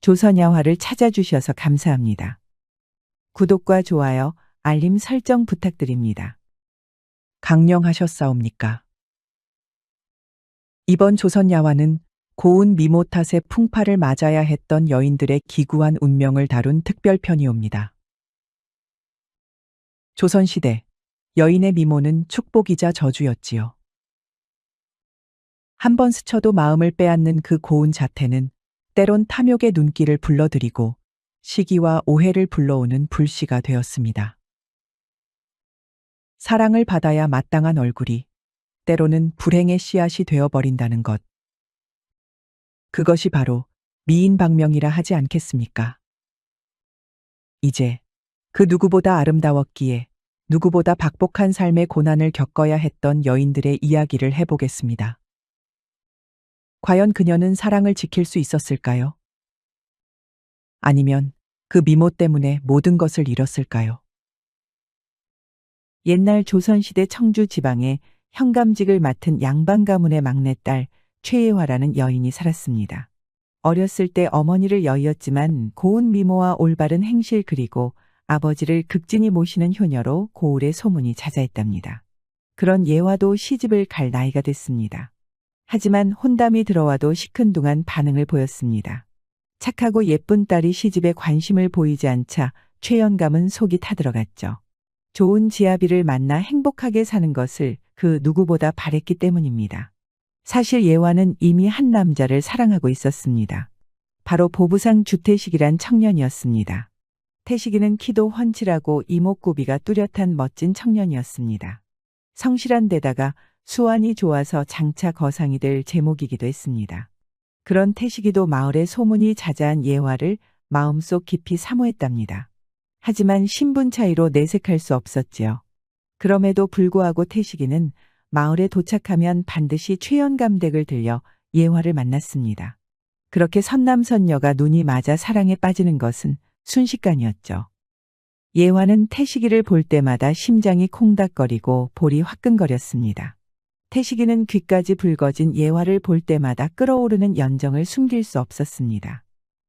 조선야화를 찾아주셔서 감사합니다. 구독과 좋아요, 알림 설정 부탁드립니다. 강령하셨사옵니까? 이번 조선야화는 고운 미모 탓에 풍파를 맞아야 했던 여인들의 기구한 운명을 다룬 특별편이옵니다. 조선시대, 여인의 미모는 축복이자 저주였지요. 한 번 스쳐도 마음을 빼앗는 그 고운 자태는 때론 탐욕의 눈길을 불러들이고 시기와 오해를 불러오는 불씨가 되었습니다. 사랑을 받아야 마땅한 얼굴이 때로는 불행의 씨앗이 되어버린다는 것. 그것이 바로 미인방명이라 하지 않겠습니까? 이제 그 누구보다 아름다웠기에 누구보다 박복한 삶의 고난을 겪어야 했던 여인들의 이야기를 해보겠습니다. 과연 그녀는 사랑을 지킬 수 있었을까요? 아니면 그 미모 때문에 모든 것을 잃었을까요? 옛날 조선시대 청주 지방에 현감직을 맡은 양반 가문의 막내딸 최예화라는 여인이 살았습니다. 어렸을 때 어머니를 여의었지만 고운 미모와 올바른 행실 그리고 아버지를 극진히 모시는 효녀로 고을의 소문이 자자했답니다. 그런 예화도 시집을 갈 나이가 됐습니다. 하지만 혼담이 들어와도 시큰둥한 반응을 보였습니다. 착하고 예쁜 딸이 시집에 관심을 보이지 않자 최연감은 속이 타들어갔죠. 좋은 지아비를 만나 행복하게 사는 것을 그 누구보다 바랬기 때문입니다. 사실 예화는 이미 한 남자를 사랑하고 있었습니다. 바로 보부상 주태식이란 청년이었습니다. 태식이는 키도 훤칠하고 이목구비가 뚜렷한 멋진 청년이었습니다. 성실한 데다가 수완이 좋아서 장차 거상이 될 제목이기도 했습니다. 그런 태식이도 마을에 소문이 자자한 예화를 마음속 깊이 사모했답니다. 하지만 신분 차이로 내색할 수 없었지요. 그럼에도 불구하고 태식이는 마을에 도착하면 반드시 최연감 댁을 들려 예화를 만났습니다. 그렇게 선남선녀가 눈이 맞아 사랑에 빠지는 것은 순식간이었죠. 예화는 태식이를 볼 때마다 심장이 콩닥거리고 볼이 화끈거렸습니다. 태식이는 귀까지 붉어진 예화를 볼 때마다 끓어오르는 연정을 숨길 수 없었습니다.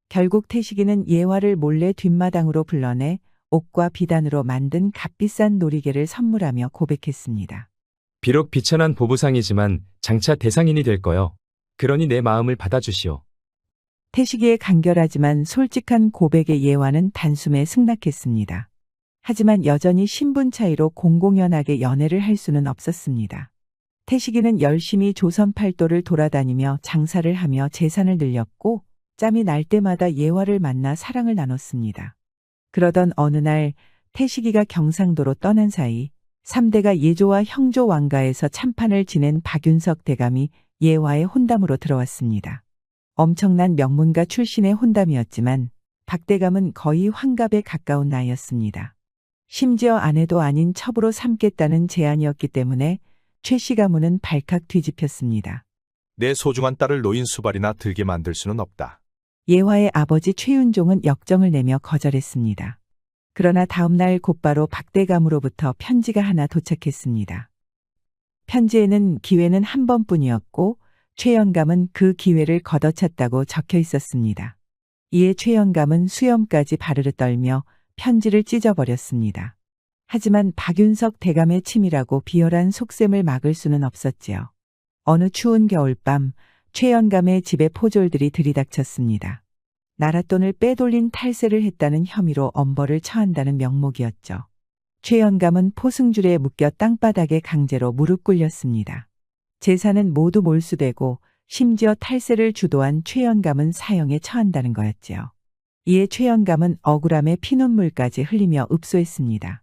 결국 태식이는 예화를 몰래 뒷마당으로 불러내 옥과 비단으로 만든 값비싼 놀이개를 선물하며 고백했습니다. 비록 비천한 보부상이지만 장차 대상인이 될 거요. 그러니 내 마음을 받아주시오. 태식이의 간결하지만 솔직한 고백에 예화는 단숨에 승낙했습니다. 하지만 여전히 신분 차이로 공공연하게 연애를 할 수는 없었습니다. 태식이는 열심히 조선 팔도를 돌아다니며 장사를 하며 재산을 늘렸고 짬이 날 때마다 예화를 만나 사랑을 나눴습니다. 그러던 어느 날 태식이가 경상도로 떠난 사이 3대가 예조와 형조 왕가에서 참판을 지낸 박윤석 대감이 예화의 혼담으로 들어왔습니다. 엄청난 명문가 출신의 혼담이었지만 박 대감은 거의 환갑에 가까운 나이였습니다. 심지어 아내도 아닌 첩으로 삼겠다는 제안이었기 때문에 최 씨 가문은 발칵 뒤집혔습니다. 내 소중한 딸을 노인 수발이나 들게 만들 수는 없다. 예화의 아버지 최윤종은 역정을 내며 거절했습니다. 그러나 다음 날 곧바로 박 대감으로부터 편지가 하나 도착했습니다. 편지에는 기회는 한 번뿐이었고 최연감은 그 기회를 걷어찼다고 적혀 있었습니다. 이에 최연감은 수염까지 바르르 떨며 편지를 찢어버렸습니다. 하지만 박윤석 대감의 치밀하고 비열한 속셈을 막을 수는 없었지요. 어느 추운 겨울밤 최연감의 집에 포졸들이 들이닥쳤습니다. 나랏돈을 빼돌린 탈세를 했다는 혐의로 엄벌을 처한다는 명목이었죠. 최연감은 포승줄에 묶여 땅바닥에 강제로 무릎 꿇렸습니다. 재산은 모두 몰수되고 심지어 탈세를 주도한 최연감은 사형에 처한다는 거였지요. 이에 최연감은 억울함에 피눈물까지 흘리며 읍소했습니다.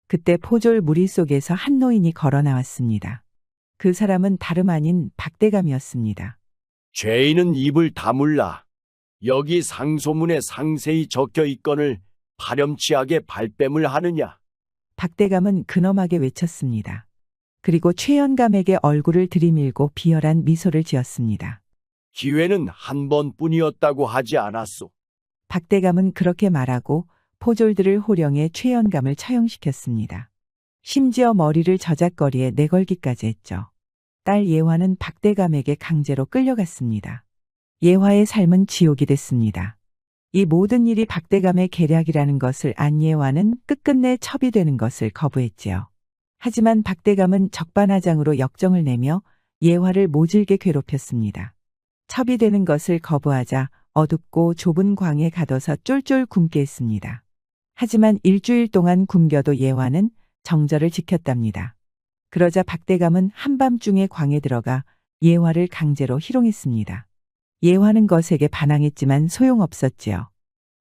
그때 포졸 무리 속에서 한 노인이 걸어 나왔습니다. 그 사람은 다름 아닌 박대감이었습니다. 죄인은 입을 다물라. 여기 상소문에 상세히 적혀 있거늘 파렴치하게 발뺌을 하느냐. 박대감은 근엄하게 외쳤습니다. 그리고 최연감에게 얼굴을 들이밀고 비열한 미소를 지었습니다. 기회는 한 번뿐이었다고 하지 않았소. 박대감은 그렇게 말하고 포졸들을 호령해 최연감을 처형시켰습니다. 심지어 머리를 저작거리에 내걸기까지 했죠. 딸 예화는 박대감에게 강제로 끌려갔습니다. 예화의 삶은 지옥이 됐습니다. 이 모든 일이 박대감의 계략이라는 것을 안 예화는 끝끝내 첩이되는 것을 거부했지요. 하지만 박대감은 적반하장으로 역정을 내며 예화를 모질게 괴롭혔습니다. 첩이 되는 것을 거부하자 어둡고 좁은 광에 가둬서 쫄쫄 굶게 했습니다. 하지만 일주일 동안 굶겨도 예화는 정절을 지켰답니다. 그러자 박대감은 한밤중에 광에 들어가 예화를 강제로 희롱했습니다. 예화는 것에게 반항했지만 소용없었지요.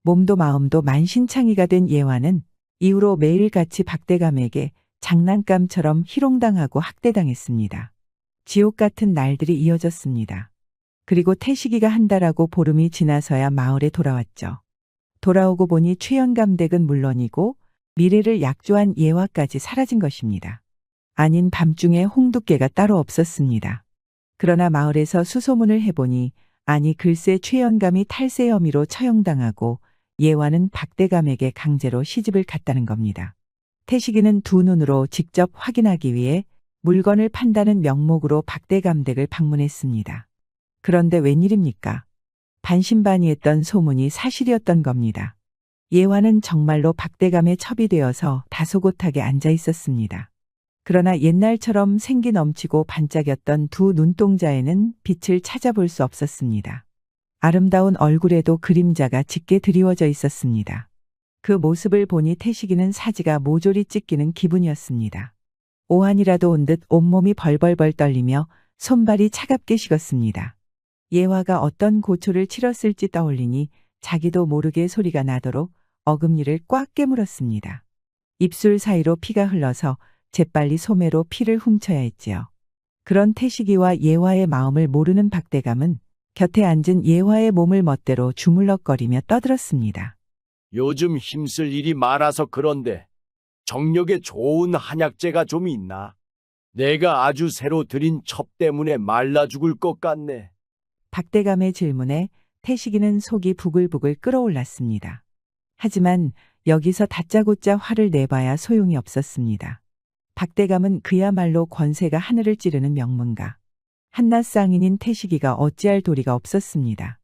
몸도 마음도 만신창이가 된 예화는 이후로 매일같이 박대감에게 장난감처럼 희롱당하고 학대당했습니다. 지옥 같은 날들이 이어졌습니다. 그리고 태식이가 한 달하고 보름이 지나서야 마을에 돌아왔죠. 돌아오고 보니 최연감댁은 물론이고 미래를 약조한 예화까지 사라진 것입니다. 아닌 밤중에 홍두깨가 따로 없었습니다. 그러나 마을에서 수소문을 해보니 아니 글쎄 최연감이 탈세 혐의로 처형당하고 예화는 박대감에게 강제로 시집을 갔다는 겁니다. 태식이는 두 눈으로 직접 확인하기 위해 물건을 판다는 명목으로 박대감 댁을 방문했습니다. 그런데 웬일입니까? 반신반의했던 소문이 사실이었던 겁니다. 예화는 정말로 박대감의 첩이 되어서 다소곳하게 앉아 있었습니다. 그러나 옛날처럼 생기 넘치고 반짝였던 두 눈동자에는 빛을 찾아볼 수 없었습니다. 아름다운 얼굴에도 그림자가 짙게 드리워져 있었습니다. 그 모습을 보니 태식이는 사지가 모조리 찢기는 기분이었습니다. 오한이라도 온 듯 온몸이 벌벌벌 떨리며 손발이 차갑게 식었습니다. 예화가 어떤 고초를 치렀을지 떠올리니 자기도 모르게 소리가 나도록 어금니를 꽉 깨물었습니다. 입술 사이로 피가 흘러서 재빨리 소매로 피를 훔쳐야 했지요. 그런 태식이와 예화의 마음을 모르는 박대감은 곁에 앉은 예화의 몸을 멋대로 주물럭거리며 떠들었습니다. 요즘 힘쓸 일이 많아서 그런데 정력에 좋은 한약재가 좀 있나? 내가 아주 새로 들인 첩 때문에 말라 죽을 것 같네. 박대감의 질문에 태식이는 속이 부글부글 끓어올랐습니다. 하지만 여기서 다짜고짜 화를 내봐야 소용이 없었습니다. 박대감은 그야말로 권세가 하늘을 찌르는 명문가. 한낱 쌍인인 태식이가 어찌할 도리가 없었습니다.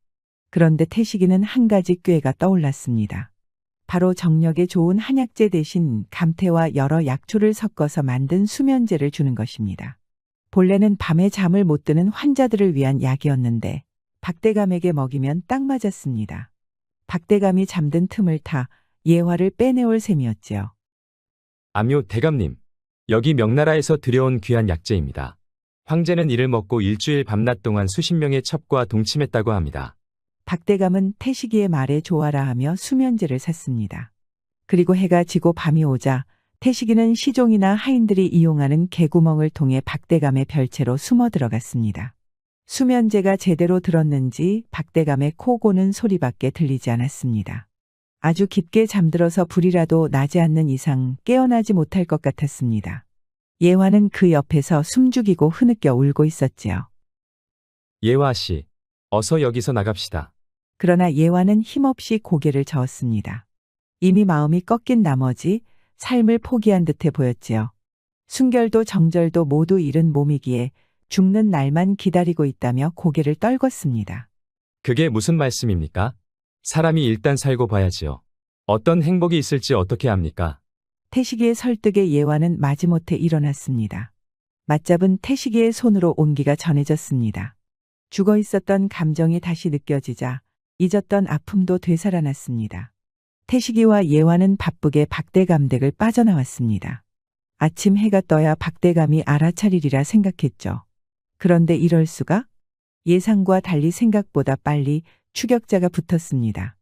그런데 태식이는 한 가지 꾀가 떠올랐습니다. 바로 정력에 좋은 한약재 대신 감태와 여러 약초를 섞어서 만든 수면제를 주는 것입니다. 본래는 밤에 잠을 못 드는 환자들을 위한 약이었는데 박대감에게 먹이면 딱 맞았습니다. 박대감이 잠든 틈을 타 예화를 빼내올 셈이었지요. 암요 대감님, 여기 명나라에서 들여온 귀한 약재입니다. 황제는 이를 먹고 일주일 밤낮 동안 수십 명의 첩과 동침했다고 합니다. 박대감은 태식이의 말에 좋아라 하며 수면제를 샀습니다. 그리고 해가 지고 밤이 오자 태식이는 시종이나 하인들이 이용하는 개구멍을 통해 박대감의 별채로 숨어 들어갔습니다. 수면제가 제대로 들었는지 박대감의 코 고는 소리밖에 들리지 않았습니다. 아주 깊게 잠들어서 불이라도 나지 않는 이상 깨어나지 못할 것 같았습니다. 예화는 그 옆에서 숨죽이고 흐느껴 울고 있었지요. 예화 씨, 어서 여기서 나갑시다. 그러나 예화는 힘없이 고개를 저었습니다. 이미 마음이 꺾인 나머지 삶을 포기한 듯해 보였지요. 순결도 정절도 모두 잃은 몸이기에 죽는 날만 기다리고 있다며 고개를 떨궜습니다. 그게 무슨 말씀입니까? 사람이 일단 살고 봐야지요. 어떤 행복이 있을지 어떻게 압니까? 태식이의 설득에 예화는 마지못해 일어났습니다. 맞잡은 태식이의 손으로 온기가 전해졌습니다. 죽어 있었던 감정이 다시 느껴지자 잊었던 아픔도 되살아났습니다. 태식이와 예화는 바쁘게 박대감댁을 빠져나왔습니다. 아침 해가 떠야 박대감이 알아차리리라 생각했죠. 그런데 이럴 수가? 예상과 달리 생각보다 빨리 추격자가 붙었습니다.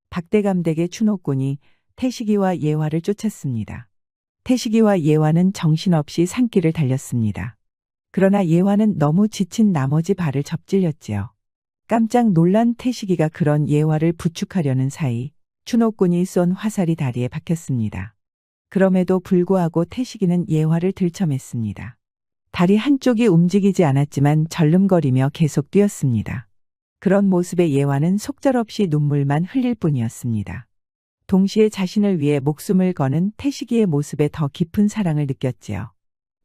박대감댁의 추노꾼이 태식이와 예화를 쫓았습니다. 태식이와 예화는 정신없이 산길을 달렸습니다. 그러나 예화는 너무 지친 나머지 발을 접질렸지요. 깜짝 놀란 태식이가 그런 예화를 부축하려는 사이 추노꾼이 쏜 화살이 다리에 박혔습니다. 그럼에도 불구하고 태식이는 예화를 들쳐맸습니다. 다리 한쪽이 움직이지 않았지만 절름거리며 계속 뛰었습니다. 그런 모습에 예화는 속절없이 눈물만 흘릴 뿐이었습니다. 동시에 자신을 위해 목숨을 거는 태식이의 모습에 더 깊은 사랑을 느꼈지요.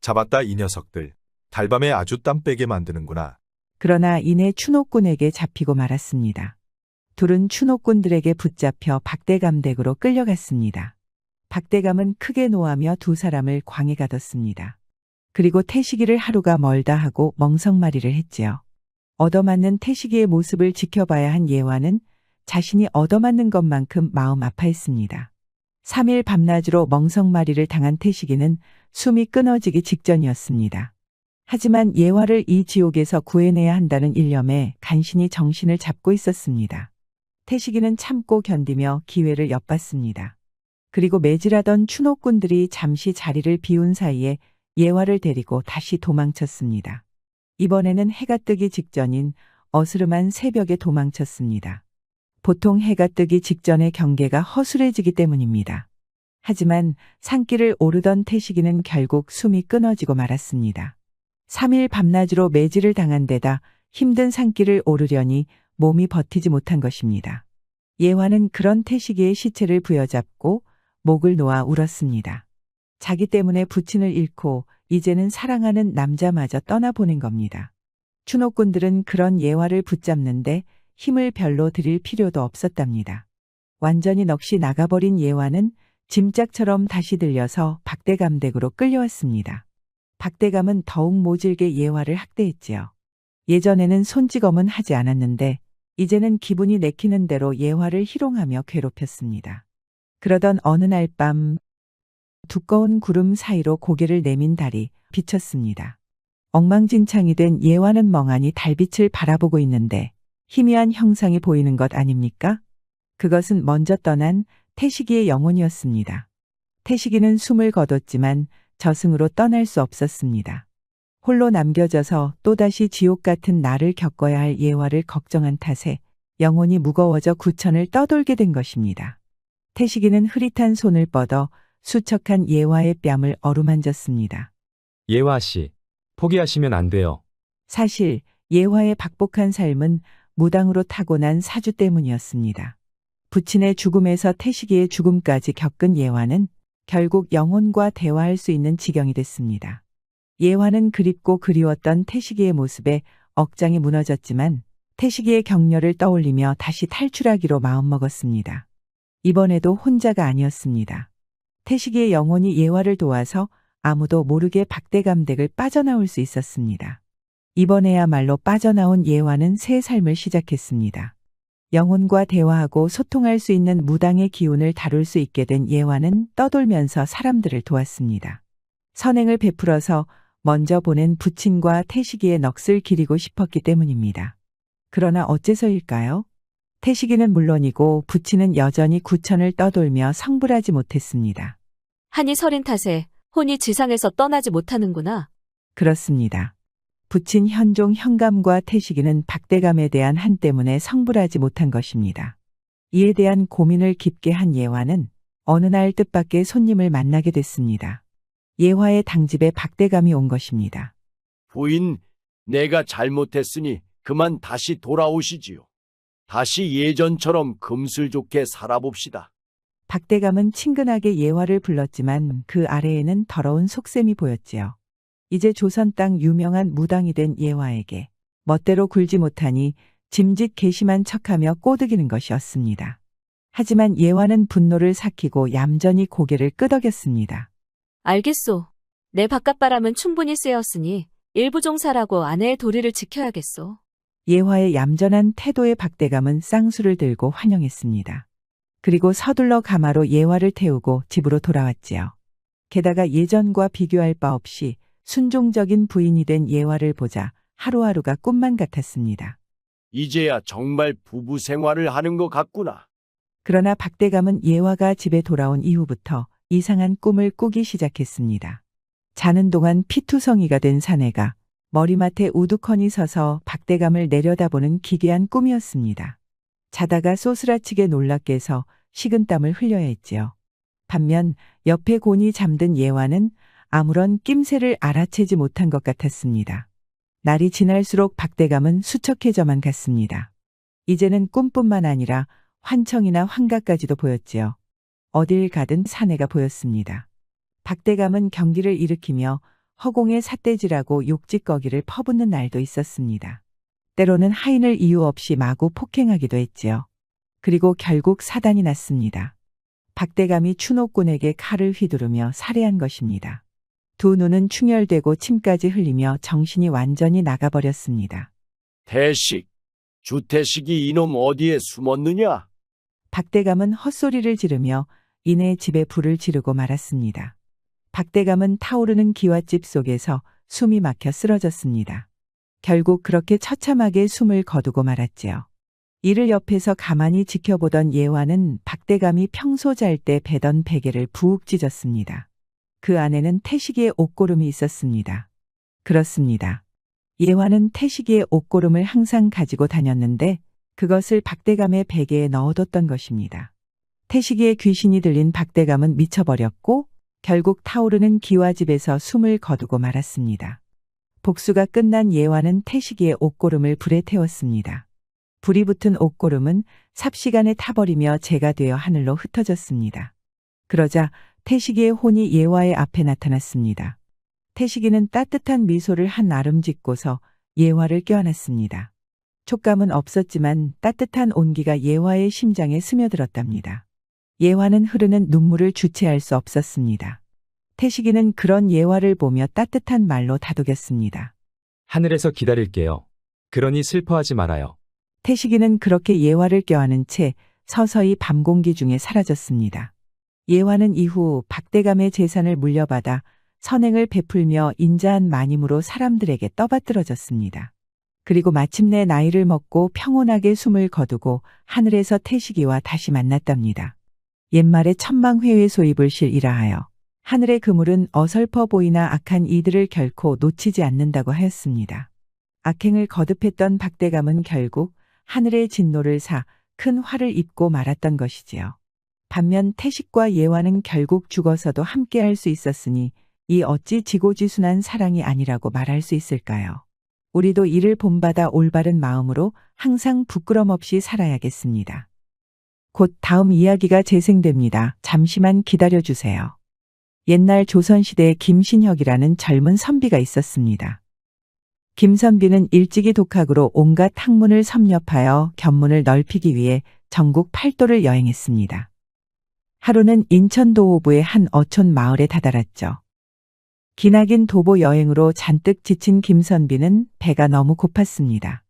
잡았다 이 녀석들. 달밤에 아주 땀 빼게 만드는구나. 그러나 이내 추노꾼에게 잡히고 말았습니다. 둘은 추노꾼들에게 붙잡혀 박대감 댁으로 끌려갔습니다. 박대감은 크게 노하며 두 사람을 광에 가뒀습니다. 그리고 태식이를 하루가 멀다 하고 멍석말이를 했지요. 얻어맞는 태식이의 모습을 지켜봐야 한 예화는 자신이 얻어맞는 것만큼 마음 아파했습니다. 3일 밤낮으로 멍석말이를 당한 태식이는 숨이 끊어지기 직전이었습니다. 하지만 예화를 이 지옥에서 구해내야 한다는 일념에 간신히 정신을 잡고 있었습니다. 태식이는 참고 견디며 기회를 엿봤습니다. 그리고 매질하던 추노꾼들이 잠시 자리를 비운 사이에 예화를 데리고 다시 도망쳤습니다. 이번에는 해가 뜨기 직전인 어스름한 새벽에 도망쳤습니다. 보통 해가 뜨기 직전의 경계가 허술해지기 때문입니다. 하지만 산길을 오르던 태식이는 결국 숨이 끊어지고 말았습니다. 3일 밤낮으로 매질을 당한 데다 힘든 산길을 오르려니 몸이 버티지 못한 것입니다. 예화는 그런 태식이의 시체를 부여잡고 목을 놓아 울었습니다. 자기 때문에 부친을 잃고 이제는 사랑하는 남자마저 떠나보낸 겁니다. 추노꾼들은 그런 예화를 붙잡는데 힘을 별로 들일 필요도 없었답니다. 완전히 넋이 나가버린 예화는 짐짝처럼 다시 들려서 박대감 댁으로 끌려왔습니다. 박대감은 더욱 모질게 예화를 학대했지요. 예전에는 손찌검은 하지 않았는데 이제는 기분이 내키는 대로 예화를 희롱하며 괴롭혔습니다. 그러던 어느 날 밤 두꺼운 구름 사이로 고개를 내민 달이 비쳤습니다. 엉망진창이 된 예화는 멍하니 달빛을 바라보고 있는데 희미한 형상이 보이는 것 아닙니까? 그것은 먼저 떠난 태식이의 영혼이었습니다. 태식이는 숨을 거뒀지만 저승으로 떠날 수 없었습니다. 홀로 남겨져서 또다시 지옥 같은 날을 겪어야 할 예화를 걱정한 탓에 영혼이 무거워져 구천을 떠돌게 된 것입니다. 태식이는 흐릿한 손을 뻗어 수척한 예화의 뺨을 어루만졌습니다. 예화 씨, 포기하시면 안 돼요. 사실 예화의 박복한 삶은 무당으로 타고난 사주 때문이었습니다. 부친의 죽음에서 태식이의 죽음까지 겪은 예화는 결국 영혼과 대화할 수 있는 지경이 됐습니다. 예화는 그립고 그리웠던 태식이의 모습에 억장이 무너졌지만 태식이의 격려를 떠올리며 다시 탈출하기로 마음먹었습니다. 이번에도 혼자가 아니었습니다. 태식이의 영혼이 예화를 도와서 아무도 모르게 박대감 댁을 빠져나올 수 있었습니다. 이번에야말로 빠져나온 예화는 새 삶을 시작했습니다. 영혼과 대화하고 소통할 수 있는 무당의 기운을 다룰 수 있게 된 예화는 떠돌면서 사람들을 도왔습니다. 선행을 베풀어서 먼저 보낸 부친과 태식이의 넋을 기리고 싶었기 때문입니다. 그러나 어째서일까요? 태식이는 물론이고 부친은 여전히 구천을 떠돌며 성불하지 못했습니다. 한이 서린 탓에 혼이 지상에서 떠나지 못하는구나. 그렇습니다. 부친 현종 현감과 태식이는 박대감에 대한 한 때문에 성불하지 못한 것입니다. 이에 대한 고민을 깊게 한 예화는 어느 날 뜻밖의 손님을 만나게 됐습니다. 예화의 당집에 박대감이 온 것입니다. 부인, 내가 잘못했으니 그만 다시 돌아오시지요. 다시 예전처럼 금슬 좋게 살아봅시다. 박대감은 친근하게 예화를 불렀지만 그 아래에는 더러운 속셈이 보였지요. 이제 조선 땅 유명한 무당이 된 예화에게 멋대로 굴지 못하니 짐짓 괘씸한 척하며 꼬드기는 것이었습니다. 하지만 예화는 분노를 삭히고 얌전히 고개를 끄덕였습니다. 알겠소. 내 바깥바람은 충분히 쐬었으니 일부종사라고 아내의 도리를 지켜야겠소. 예화의 얌전한 태도에 박대감은 쌍수를 들고 환영했습니다. 그리고 서둘러 가마로 예화를 태우고 집으로 돌아왔지요. 게다가 예전과 비교할 바 없이 순종적인 부인이 된 예화를 보자 하루하루가 꿈만 같았습니다. 이제야 정말 부부 생활을 하는 것 같구나. 그러나 박대감은 예화가 집에 돌아온 이후부터 이상한 꿈을 꾸기 시작했습니다. 자는 동안 피투성이가 된 사내가 머리맡에 우두커니 서서 박대감을 내려다보는 기괴한 꿈이었습니다. 자다가 쏘스라치게 놀라 깨서 식은땀을 흘려야 했지요. 반면 옆에 곤히 잠든 예화는 아무런 낌새를 알아채지 못한 것 같았습니다. 날이 지날수록 박대감은 수척해져만 갔습니다. 이제는 꿈뿐만 아니라 환청이나 환각까지도 보였지요. 어딜 가든 사내가 보였습니다. 박대감은 경기를 일으키며 허공에 삿대질하고 욕짓거기를 퍼붓는 날도 있었습니다. 때로는 하인을 이유 없이 마구 폭행하기도 했지요. 그리고 결국 사단이 났습니다. 박대감이 추노꾼에게 칼을 휘두르며 살해한 것입니다. 두 눈은 충혈되고 침까지 흘리며 정신이 완전히 나가버렸습니다. 태식, 주태식이 이놈 어디에 숨었느냐? 박대감은 헛소리를 지르며 이내 집에 불을 지르고 말았습니다. 박대감은 타오르는 기와집 속에서 숨이 막혀 쓰러졌습니다. 결국 그렇게 처참하게 숨을 거두고 말았지요. 이를 옆에서 가만히 지켜보던 예화는 박대감이 평소 잘 때 베던 베개를 부욱 찢었습니다. 그 안에는 태식이의 옷고름이 있었습니다. 그렇습니다. 예화는 태식이의 옷고름을 항상 가지고 다녔는데 그것을 박대감의 베개에 넣어뒀던 것입니다. 태식이의 귀신이 들린 박대감은 미쳐버렸고 결국 타오르는 기와집에서 숨을 거두고 말았습니다. 복수가 끝난 예화는 태식이의 옷고름을 불에 태웠습니다. 불이 붙은 옷고름은 삽시간에 타버리며 재가 되어 하늘로 흩어졌습니다. 그러자 태식이의 혼이 예화의 앞에 나타났습니다. 태식이는 따뜻한 미소를 한 아름 짓고서 예화를 껴안았습니다. 촉감은 없었지만 따뜻한 온기가 예화의 심장에 스며들었답니다. 예화는 흐르는 눈물을 주체할 수 없었습니다. 태식이는 그런 예화를 보며 따뜻한 말로 다독였습니다. 하늘에서 기다릴게요. 그러니 슬퍼하지 말아요. 태식이는 그렇게 예화를 껴안은 채 서서히 밤 공기 중에 사라졌습니다. 예화는 이후 박대감의 재산을 물려받아 선행을 베풀며 인자한 마님으로 사람들에게 떠받들어졌습니다. 그리고 마침내 나이를 먹고 평온하게 숨을 거두고 하늘에서 태식이와 다시 만났답니다. 옛말에 천망회외소입을 실이라하여 하늘의 그물은 어설퍼 보이나 악한 이들을 결코 놓치지 않는다고 하였습니다. 악행을 거듭했던 박대감은 결국 하늘의 진노를 사 큰 화를 입고 말았던 것이지요. 반면 태식과 예화는 결국 죽어서도 함께할 수 있었으니 이 어찌 지고지순한 사랑이 아니라고 말할 수 있을까요? 우리도 이를 본받아 올바른 마음으로 항상 부끄럼 없이 살아야겠습니다. 곧 다음 이야기가 재생됩니다. 잠시만 기다려주세요. 옛날 조선시대에 김신혁이라는 젊은 선비가 있었습니다. 김선비는 일찍이 독학으로 온갖 학문을 섭렵하여 견문을 넓히기 위해 전국 8도를 여행했습니다. 하루는 인천 도호부의 한 어촌 마을에 다다랐죠. 기나긴 도보 여행으로 잔뜩 지친 김선비는 배가 너무 고팠습니다.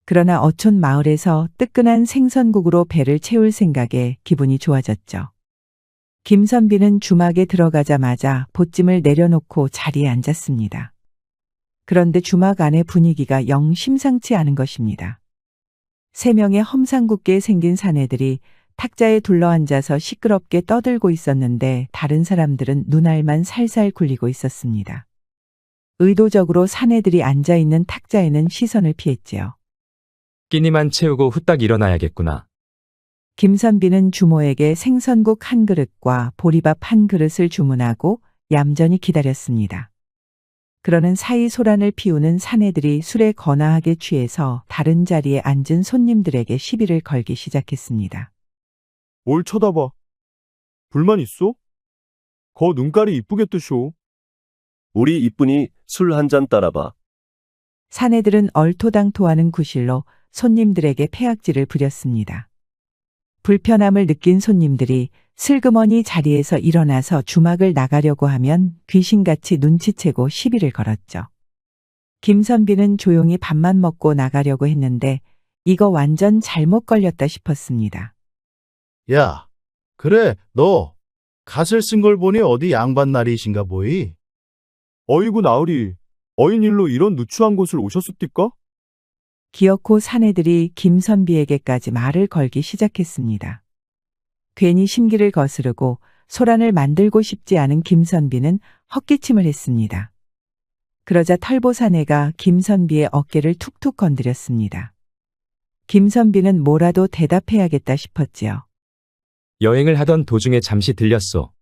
그러나 어촌 마을에서 뜨끈한 생선국으로 배를 채울 생각에 기분이 좋아졌죠. 김선비는 주막에 들어가자마자 보찜을 내려놓고 자리에 앉았습니다. 그런데 주막 안의 분위기가 영 심상치 않은 것입니다. 3명의 험상궂게 생긴 사내들이 탁자에 둘러앉아서 시끄럽게 떠들고 있었는데 다른 사람들은 눈알만 살살 굴리고 있었습니다. 의도적으로 사내들이 앉아있는 탁자에는 시선을 피했지요. 끼니만 채우고 후딱 일어나야겠구나. 김선비는 주모에게 생선국 한 그릇과 보리밥 한 그릇을 주문하고 얌전히 기다렸습니다. 그러는 사이 소란을 피우는 사내들이 술에 거나하게 취해서 다른 자리에 앉은 손님들에게 시비를 걸기 시작했습니다. 뭘 쳐다봐? 불만 있어? 거 눈깔이 이쁘게 뜨쇼. 우리 이쁜이 술 한 잔 따라봐. 사내들은 얼토당토하는 구실로 손님들에게 패악질을 부렸습니다. 불편함을 느낀 손님들이 슬그머니 자리에서 일어나서 주막을 나가려고 하면 귀신같이 눈치채고 시비를 걸었죠. 김선비는 조용히 밥만 먹고 나가려고 했는데 이거 완전 잘못 걸렸다 싶었습니다. 야, 그래, 너 갓을 쓴 걸 보니 어디 양반 날이신가 보이? 어이구 나으리, 어인일로 이런 누추한 곳을 오셨습니까? 기어코 사내들이 김선비에게까지 말을 걸기 시작했습니다. 괜히 심기를 거스르고 소란을 만들고 싶지 않은 김선비는 헛기침을 했습니다. 그러자 털보사내가 김선비의 어깨를 툭툭 건드렸습니다. 김선비는 뭐라도 대답해야겠다 싶었지요. 여행을 하던 도중에 잠시 들렸소.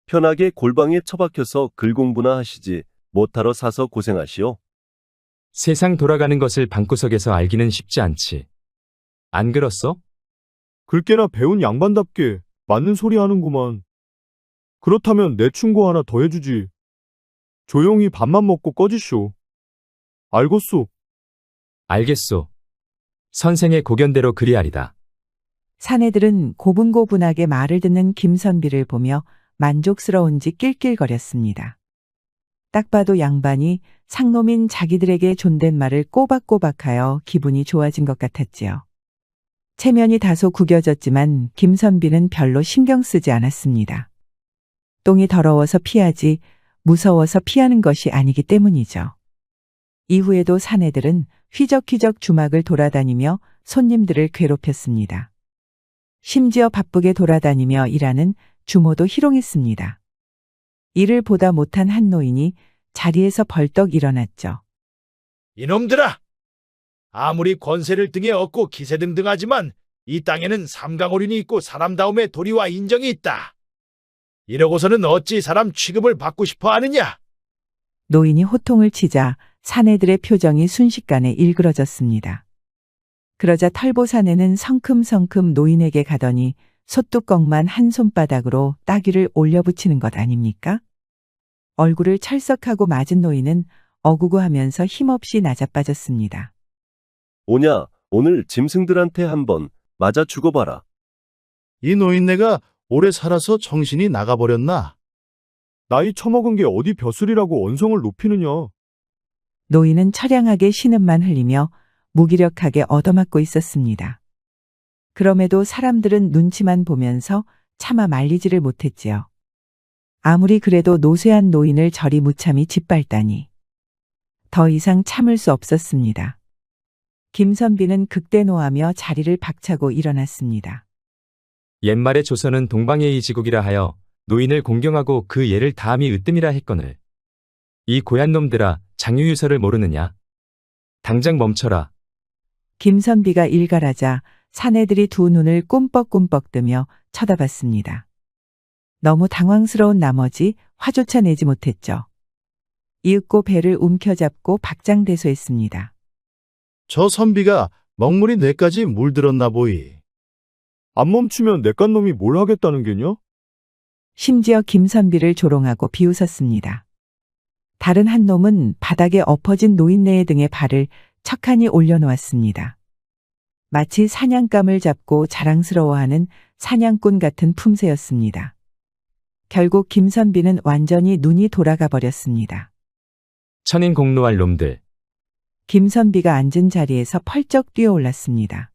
편하게 골방에 처박혀서 글 공부나 하시지 못하러 사서 고생하시오. 세상 돌아가는 것을 방구석에서 알기는 쉽지 않지. 안 그렇소? 글깨나 배운 양반답게 맞는 소리 하는구만. 그렇다면 내 충고 하나 더 해주지. 조용히 밥만 먹고 꺼지쇼. 알겠소. 알겠소. 선생의 고견대로 그리하리다. 사내들은 고분고분하게 말을 듣는 김선비를 보며 만족스러운지 낄낄거렸습니다. 딱 봐도 양반이 상놈인 자기들에게 존댓말을 꼬박꼬박하여 기분이 좋아진 것 같았지요. 체면이 다소 구겨졌지만 김선비는 별로 신경 쓰지 않았습니다. 똥이 더러워서 피하지 무서워서 피하는 것이 아니기 때문이죠. 이후에도 사내들은 휘적휘적 주막을 돌아다니며 손님들을 괴롭혔습니다. 심지어 바쁘게 돌아다니며 일하는 주모도 희롱했습니다. 이를 보다 못한 한 노인이 자리에서 벌떡 일어났죠. 이놈들아! 아무리 권세를 등에 얻고 기세등등하지만 이 땅에는 삼강오륜이 있고 사람다움의 도리와 인정이 있다. 이러고서는 어찌 사람 취급을 받고 싶어 하느냐? 노인이 호통을 치자 사내들의 표정이 순식간에 일그러졌습니다. 그러자 털보사내는 성큼성큼 노인에게 가더니 솥뚜껑만 한 손바닥으로 따귀를 올려붙이는 것 아닙니까? 얼굴을 철썩하고 맞은 노인은 어구구하면서 힘없이 나자빠졌습니다. 오냐, 오늘 짐승들한테 한번 맞아 죽어봐라. 이 노인네가 오래 살아서 정신이 나가버렸나? 나이 처먹은 게 어디 벼슬이라고 언성을 높이느냐. 노인은 처량하게 신음만 흘리며 무기력하게 얻어맞고 있었습니다. 그럼에도 사람들은 눈치만 보면서 차마 말리지를 못했지요. 아무리 그래도 노쇠한 노인을 저리 무참히 짓밟다니. 더 이상 참을 수 없었습니다. 김선비는 극대노하며 자리를 박차고 일어났습니다. 옛말에 조선은 동방예의 지국이라 하여 노인을 공경하고 그 예를 다함이 으뜸이라 했거늘. 이 고얀 놈들아, 장유유서를 모르느냐? 당장 멈춰라. 김선비가 일갈하자 사내들이 두 눈을 꿈뻑꿈뻑 뜨며 쳐다봤습니다. 너무 당황스러운 나머지 화조차 내지 못했죠. 이윽고 배를 움켜잡고 박장대소했습니다. 저 선비가 먹물이 뇌까지 물들었나 보이. 안 멈추면 내깐 놈이 뭘 하겠다는 게냐? 심지어 김선비를 조롱하고 비웃었습니다. 다른 한 놈은 바닥에 엎어진 노인네의 등에 발을 척하니 올려놓았습니다. 마치 사냥감을 잡고 자랑스러워하는 사냥꾼 같은 품새였습니다. 결국 김선비는 완전히 눈이 돌아가 버렸습니다. 천인 공노할 놈들. 김선비가 앉은 자리에서 펄쩍 뛰어올랐습니다.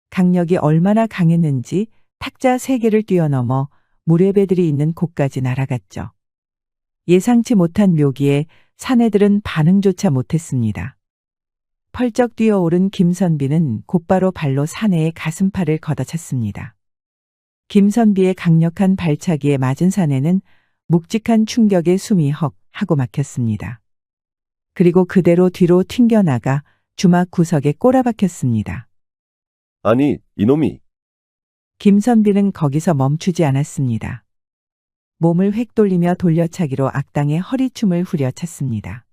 강력이 얼마나 강했는지 탁자 3개를 뛰어넘어 무례배들이 있는 곳까지 날아갔죠. 예상치 못한 묘기에 사내들은 반응조차 못했습니다. 펄쩍 뛰어오른 김선비는 곧바로 발로 사내의 가슴팔을 걷어찼습니다. 김선비의 강력한 발차기에 맞은 사내는 묵직한 충격에 숨이 헉 하고 막혔습니다. 그리고 그대로 뒤로 튕겨나가 주막 구석에 꼬라박혔습니다. 아니, 이놈이. 김선비는 거기서 멈추지 않았습니다. 몸을 획 돌리며 돌려차기로 악당의 허리춤을 후려찼습니다.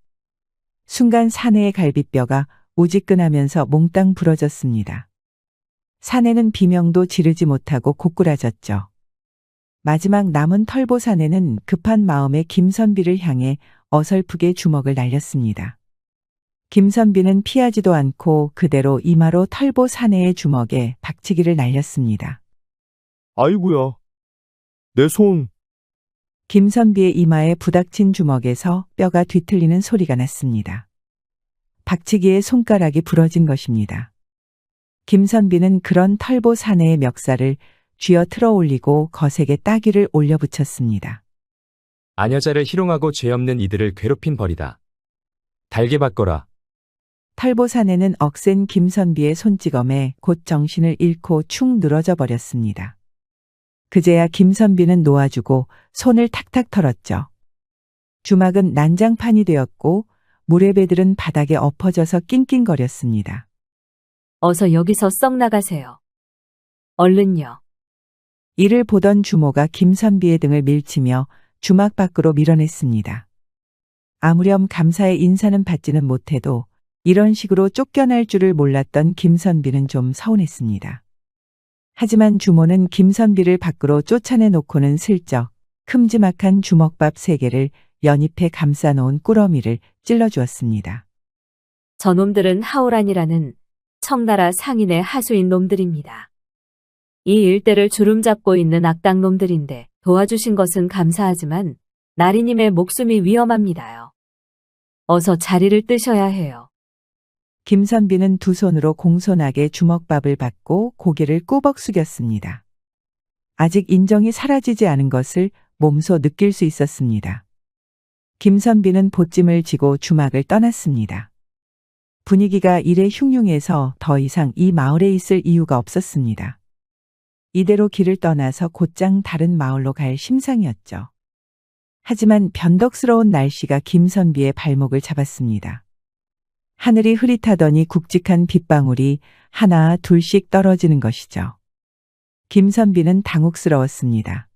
순간 사내의 갈비뼈가 우지끈하면서 몽땅 부러졌습니다. 사내는 비명도 지르지 못하고 고꾸라졌죠. 마지막 남은 털보 사내는 급한 마음에 김선비를 향해 어설프게 주먹을 날렸습니다. 김선비는 피하지도 않고 그대로 이마로 털보 사내의 주먹에 박치기를 날렸습니다. 아이구야. 내 손. 김선비의 이마에 부닥친 주먹에서 뼈가 뒤틀리는 소리가 났습니다. 박치기에 손가락이 부러진 것입니다. 김선비는 그런 털보 사내의 멱살을 쥐어 틀어 올리고 거세게 따귀를 올려붙였습니다. 아녀자를 희롱하고 죄 없는 이들을 괴롭힌 벌이다. 달게 바꿔라. 털보 사내는 억센 김선비의 손찌검에 곧 정신을 잃고 축 늘어져 버렸습니다. 그제야 김선비는 놓아주고 손을 탁탁 털었죠. 주막은 난장판이 되었고 무례배들은 바닥에 엎어져서 낑낑거렸습니다. 어서 여기서 썩 나가세요. 얼른요. 이를 보던 주모가 김선비의 등을 밀치며 주막 밖으로 밀어냈습니다. 아무렴 감사의 인사는 받지는 못해도 이런 식으로 쫓겨날 줄을 몰랐던 김선비는 좀 서운했습니다. 하지만 주모는 김선비를 밖으로 쫓아내놓고는 슬쩍 큼지막한 주먹밥 3개를 연잎에 감싸놓은 꾸러미를 찔러주었습니다. 저놈들은 하오란이라는 청나라 상인의 하수인 놈들입니다. 이 일대를 주름잡고 있는 악당놈들인데 도와주신 것은 감사하지만 나리님의 목숨이 위험합니다요. 어서 자리를 뜨셔야 해요. 김선비는 두 손으로 공손하게 주먹밥을 받고 고개를 꾸벅 숙였습니다. 아직 인정이 사라지지 않은 것을 몸소 느낄 수 있었습니다. 김선비는 보찜을 지고 주막을 떠났습니다. 분위기가 이래 흉흉해서 더 이상 이 마을에 있을 이유가 없었습니다. 이대로 길을 떠나서 곧장 다른 마을로 갈 심상이었죠. 하지만 변덕스러운 날씨가 김선비의 발목을 잡았습니다. 하늘이 흐릿하더니 굵직한 빗방울이 하나 둘씩 떨어지는 것이죠. 김선비는 당혹스러웠습니다.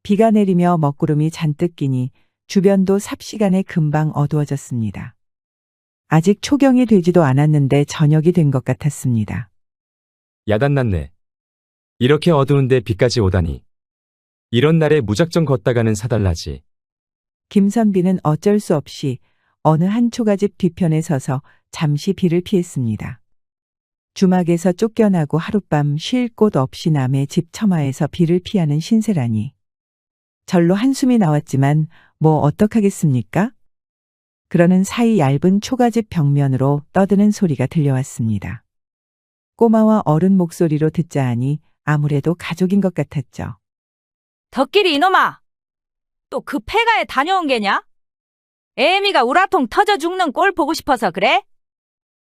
비가 내리며 먹구름이 잔뜩 끼니 주변도 삽시간에 금방 어두워졌습니다. 아직 초경이 되지도 않았는데 저녁이 된 것 같았습니다. 야단났네. 이렇게 어두운데 비까지 오다니. 이런 날에 무작정 걷다가는 사달라지. 김선비는 어쩔 수 없이 어느 한 초가집 뒤편에 서서 잠시 비를 피했습니다. 주막에서 쫓겨나고 하룻밤 쉴 곳 없이 남의 집 처마에서 비를 피하는 신세라니. 절로 한숨이 나왔지만 뭐 어떡하겠습니까? 그러는 사이 얇은 초가집 벽면으로 떠드는 소리가 들려왔습니다. 꼬마와 어른 목소리로 듣자 하니 아무래도 가족인 것 같았죠. 덕길이 이놈아! 또 그 폐가에 다녀온 게냐? 애미가 우라통 터져 죽는 꼴 보고 싶어서 그래?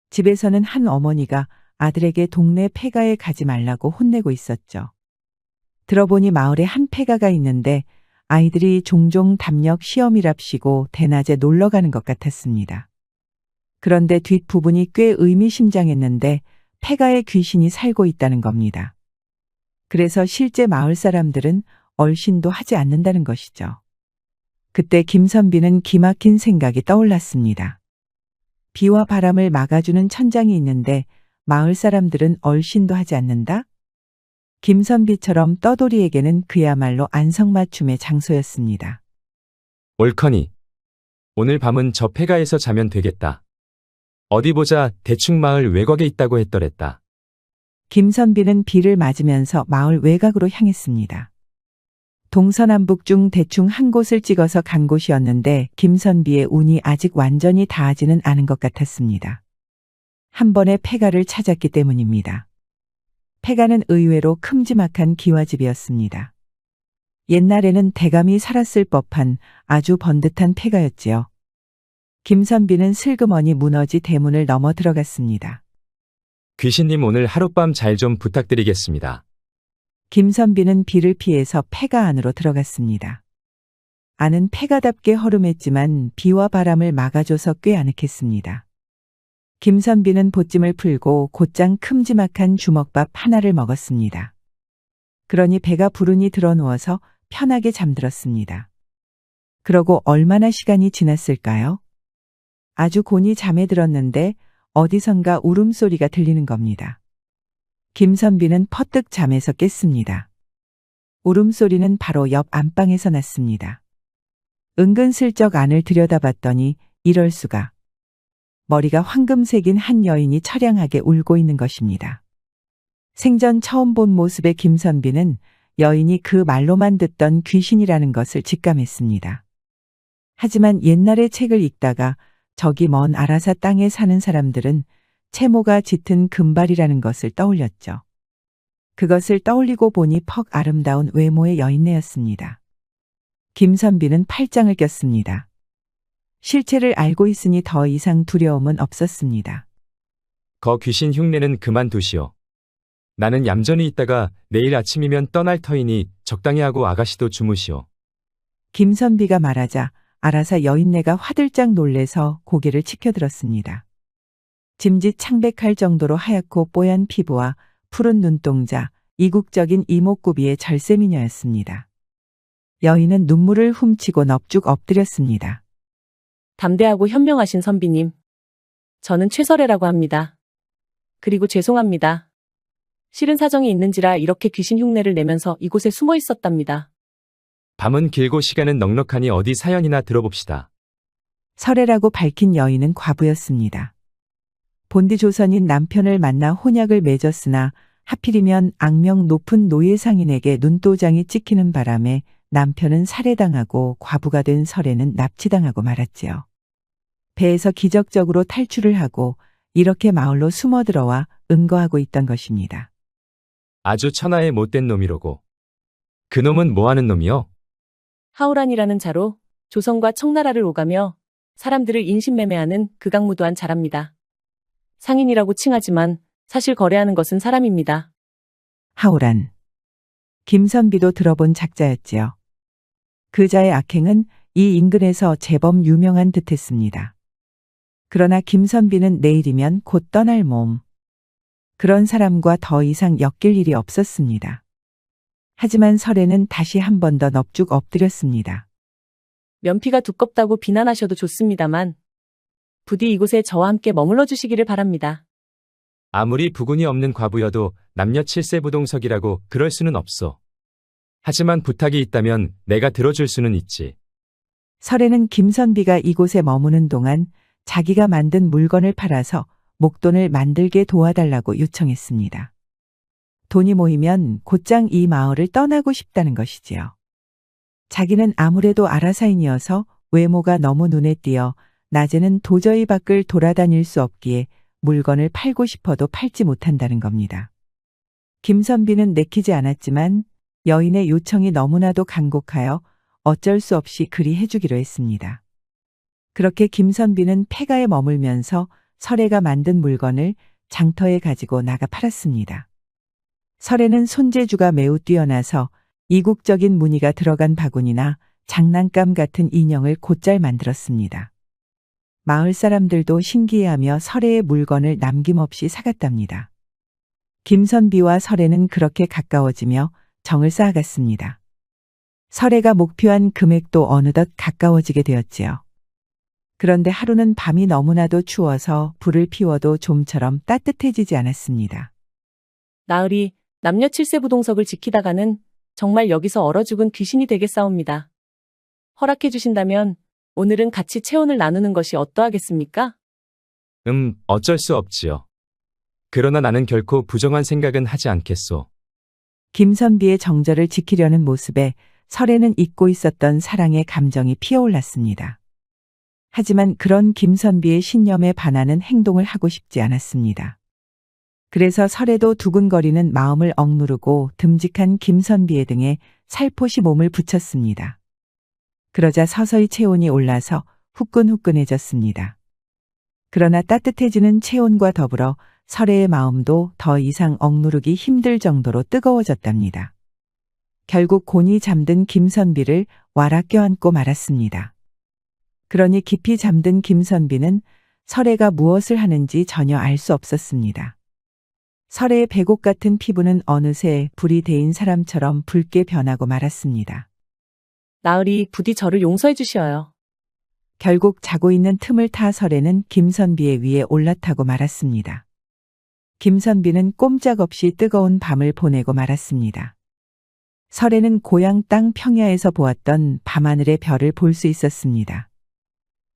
집에서는 한 어머니가 아들에게 동네 폐가에 가지 말라고 혼내고 있었죠. 들어보니 마을에 한 폐가가 있는데 아이들이 종종 담력 시험이랍시고 대낮에 놀러 가는 것 같았습니다. 그런데 뒷부분이 꽤 의미심장했는데 폐가에 귀신이 살고 있다는 겁니다. 그래서 실제 마을 사람들은 얼씬도 하지 않는다는 것이죠. 그때 김선비는 기막힌 생각이 떠올랐습니다. 비와 바람을 막아주는 천장이 있는데 마을 사람들은 얼씬도 하지 않는다? 김선비처럼 떠돌이에게는 그야말로 안성맞춤의 장소였습니다. 옳거니. 오늘 밤은 저 폐가에서 자면 되겠다. 어디 보자 대충 마을 외곽에 있다고 했더랬다. 김선비는 비를 맞으면서 마을 외곽으로 향했습니다. 동서남북 중 대충 한 곳을 찍어서 간 곳이었는데 김선비의 운이 아직 완전히 닿아지는 않은 것 같았습니다. 한 번의 폐가를 찾았기 때문입니다. 폐가는 의외로 큼지막한 기와집이었습니다. 옛날에는 대감이 살았을 법한 아주 번듯한 폐가였지요. 김선비는 슬그머니 무너지 대문을 넘어 들어갔습니다. 귀신님 오늘 하룻밤 잘 좀 부탁드리겠습니다. 김선비는 비를 피해서 폐가 안으로 들어갔습니다. 안은 폐가답게 허름했지만 비와 바람을 막아줘서 꽤 아늑했습니다. 김선비는 보찜을 풀고 곧장 큼지막한 주먹밥 하나를 먹었습니다. 그러니 배가 부르니 드러누워서 편하게 잠들었습니다. 그러고 얼마나 시간이 지났을까요? 아주 곤히 잠에 들었는데 어디선가 울음소리가 들리는 겁니다. 김선비는 퍼뜩 잠에서 깼습니다. 울음소리는 바로 옆 안방에서 났습니다. 은근슬쩍 안을 들여다봤더니 이럴 수가. 머리가 황금색인 한 여인이 처량하게 울고 있는 것입니다. 생전 처음 본 모습의 김선비는 여인이 그 말로만 듣던 귀신이라는 것을 직감했습니다. 하지만 옛날의 책을 읽다가 저기 먼 아라사 땅에 사는 사람들은 채모가 짙은 금발이라는 것을 떠올렸죠. 그것을 떠올리고 보니 퍽 아름다운 외모의 여인네였습니다. 김선비는 팔짱을 꼈습니다. 실체를 알고 있으니 더 이상 두려움은 없었습니다. 거 귀신 흉내는 그만두시오. 나는 얌전히 있다가 내일 아침이면 떠날 터이니 적당히 하고 아가씨도 주무시오. 김선비가 말하자 아라사 여인네가 화들짝 놀래서 고개를 치켜들었습니다. 짐짓 창백할 정도로 하얗고 뽀얀 피부와 푸른 눈동자, 이국적인 이목구비의 절세미녀였습니다. 여인은 눈물을 훔치고 넙죽 엎드렸습니다. 담대하고 현명하신 선비님. 저는 최설애라고 합니다. 그리고 죄송합니다. 실은 사정이 있는지라 이렇게 귀신 흉내를 내면서 이곳에 숨어 있었답니다. 밤은 길고 시간은 넉넉하니 어디 사연이나 들어봅시다. 설애라고 밝힌 여인은 과부였습니다. 본디 조선인 남편을 만나 혼약을 맺었으나 하필이면 악명 높은 노예상인에게 눈도장이 찍히는 바람에 남편은 살해당하고 과부가 된 설애는 납치당하고 말았지요. 배에서 기적적으로 탈출을 하고 이렇게 마을로 숨어들어와 은거하고 있던 것입니다. 아주 천하의 못된 놈이로고. 그놈은 뭐하는 놈이요? 하오란이라는 자로 조선과 청나라를 오가며 사람들을 인신매매하는 극악무도한 자랍니다. 상인이라고 칭하지만 사실 거래하는 것은 사람입니다. 하오란. 김선비도 들어본 작자였지요. 그 자의 악행은 이 인근에서 제법 유명한 듯했습니다. 그러나 김선비는 내일이면 곧 떠날 몸. 그런 사람과 더 이상 엮일 일이 없었습니다. 하지만 설애는 다시 한 번 더 넙죽 엎드렸습니다. 면피가 두껍다고 비난하셔도 좋습니다만 부디 이곳에 저와 함께 머물러 주시기를 바랍니다. 아무리 부군이 없는 과부여도 남녀 7세 부동석이라고 그럴 수는 없소. 하지만 부탁이 있다면 내가 들어줄 수는 있지. 설애는 김선비가 이곳에 머무는 동안 자기가 만든 물건을 팔아서 목돈을 만들게 도와달라고 요청했습니다. 돈이 모이면 곧장 이 마을을 떠나고 싶다는 것이지요. 자기는 아무래도 아라사인이어서 외모가 너무 눈에 띄어 낮에는 도저히 밖을 돌아다닐 수 없기에 물건을 팔고 싶어도 팔지 못한다는 겁니다. 김선비는 내키지 않았지만 여인의 요청이 너무나도 간곡하여 어쩔 수 없이 그리 해주기로 했습니다. 그렇게 김선비는 폐가에 머물면서 설애가 만든 물건을 장터에 가지고 나가 팔았습니다. 설애는 손재주가 매우 뛰어나서 이국적인 무늬가 들어간 바구니나 장난감 같은 인형을 곧잘 만들었습니다. 마을 사람들도 신기해하며 설애의 물건을 남김없이 사갔답니다. 김선비와 설애는 그렇게 가까워지며 정을 쌓아갔습니다. 설애가 목표한 금액도 어느덧 가까워지게 되었지요. 그런데 하루는 밤이 너무나도 추워서 불을 피워도 좀처럼 따뜻해지지 않았습니다. 나으리 남녀 7세 부동석을 지키다가는 정말 여기서 얼어 죽은 귀신이 되겠사옵니다. 허락해 주신다면 오늘은 같이 체온을 나누는 것이 어떠하겠습니까? 어쩔 수 없지요. 그러나 나는 결코 부정한 생각은 하지 않겠소. 김선비의 정절을 지키려는 모습에 설애는 잊고 있었던 사랑의 감정이 피어올랐습니다. 하지만 그런 김선비의 신념에 반하는 행동을 하고 싶지 않았습니다. 그래서 설애도 두근거리는 마음을 억누르고 듬직한 김선비의 등에 살포시 몸을 붙였습니다. 그러자 서서히 체온이 올라서 후끈후끈해졌습니다. 그러나 따뜻해지는 체온과 더불어 설애의 마음도 더 이상 억누르기 힘들 정도로 뜨거워졌답니다. 결국 곤히 잠든 김선비를 와라 껴안고 말았습니다. 그러니 깊이 잠든 김선비는 설애가 무엇을 하는지 전혀 알 수 없었습니다. 설애의 배곡 같은 피부는 어느새 불이 데인 사람처럼 붉게 변하고 말았습니다. 나으리 부디 저를 용서해 주시어요. 결국 자고 있는 틈을 타 설애는 김선비의 위에 올라타고 말았습니다. 김선비는 꼼짝없이 뜨거운 밤을 보내고 말았습니다. 설애는 고향 땅 평야에서 보았던 밤하늘의 별을 볼 수 있었습니다.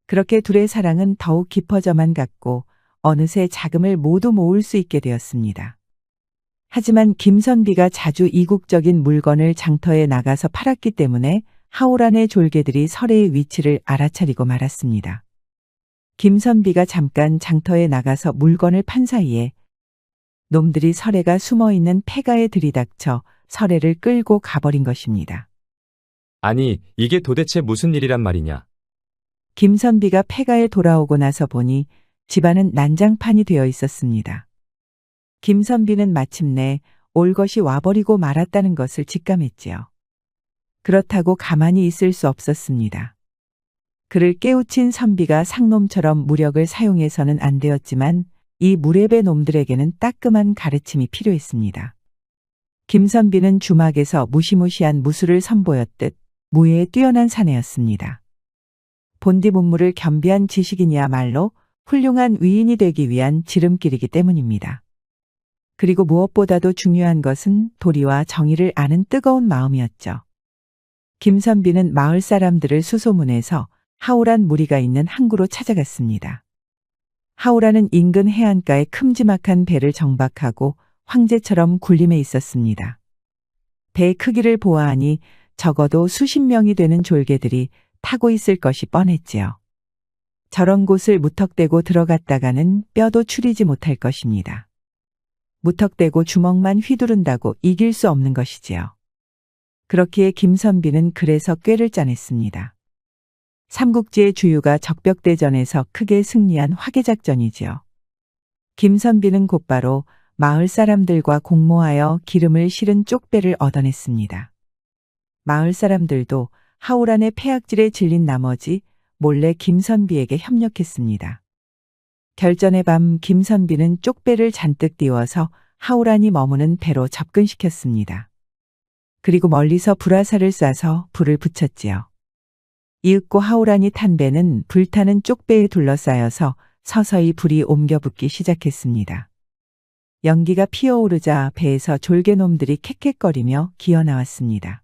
그렇게 둘의 사랑은 더욱 깊어져만 갔고 어느새 자금을 모두 모을 수 있게 되었습니다. 하지만 김선비가 자주 이국적인 물건을 장터에 나가서 팔았기 때문에 하오란의 졸개들이 설애의 위치를 알아차리고 말았습니다. 김선비가 잠깐 장터에 나가서 물건을 판 사이에 놈들이 설애가 숨어있는 폐가에 들이닥쳐 설애를 끌고 가버린 것입니다. 아니, 이게 도대체 무슨 일이란 말이냐? 김선비가 폐가에 돌아오고 나서 보니 집안은 난장판이 되어 있었습니다. 김선비는 마침내 올 것이 와버리고 말았다는 것을 직감했지요. 그렇다고 가만히 있을 수 없었습니다. 그를 깨우친 선비가 상놈처럼 무력을 사용해서는 안 되었지만 이 무례배 놈들에게는 따끔한 가르침이 필요했습니다. 김선비는 주막에서 무시무시한 무술을 선보였듯 무예에 뛰어난 사내였습니다. 본디문물을 겸비한 지식인이야말로 훌륭한 위인이 되기 위한 지름길이기 때문입니다. 그리고 무엇보다도 중요한 것은 도리와 정의를 아는 뜨거운 마음이었죠. 김선비는 마을 사람들을 수소문해서 하오란 무리가 있는 항구로 찾아갔습니다. 하오란은 인근 해안가에 큼지막한 배를 정박하고 황제처럼 군림해 있었습니다. 배의 크기를 보아하니 적어도 수십 명이 되는 졸개들이 타고 있을 것이 뻔했지요. 저런 곳을 무턱대고 들어갔다가는 뼈도 추리지 못할 것입니다. 무턱대고 주먹만 휘두른다고 이길 수 없는 것이지요. 그렇기에 김선비는 그래서 꾀를 짜냈습니다. 삼국지의 주유가 적벽대전에서 크게 승리한 화개작전이지요. 김선비는 곧바로 마을 사람들과 공모하여 기름을 실은 쪽배를 얻어냈습니다. 마을 사람들도 하우란의 폐악질에 질린 나머지 몰래 김선비에게 협력했습니다. 결전의 밤 김선비는 쪽배를 잔뜩 띄워서 하우란이 머무는 배로 접근시켰습니다. 그리고 멀리서 불화살을 쏴서 불을 붙였지요. 이윽고 하우란이 탄 배는 불타는 쪽배에 둘러싸여서 서서히 불이 옮겨 붙기 시작했습니다. 연기가 피어오르자 배에서 졸개놈들이 캑캑거리며 기어나왔습니다.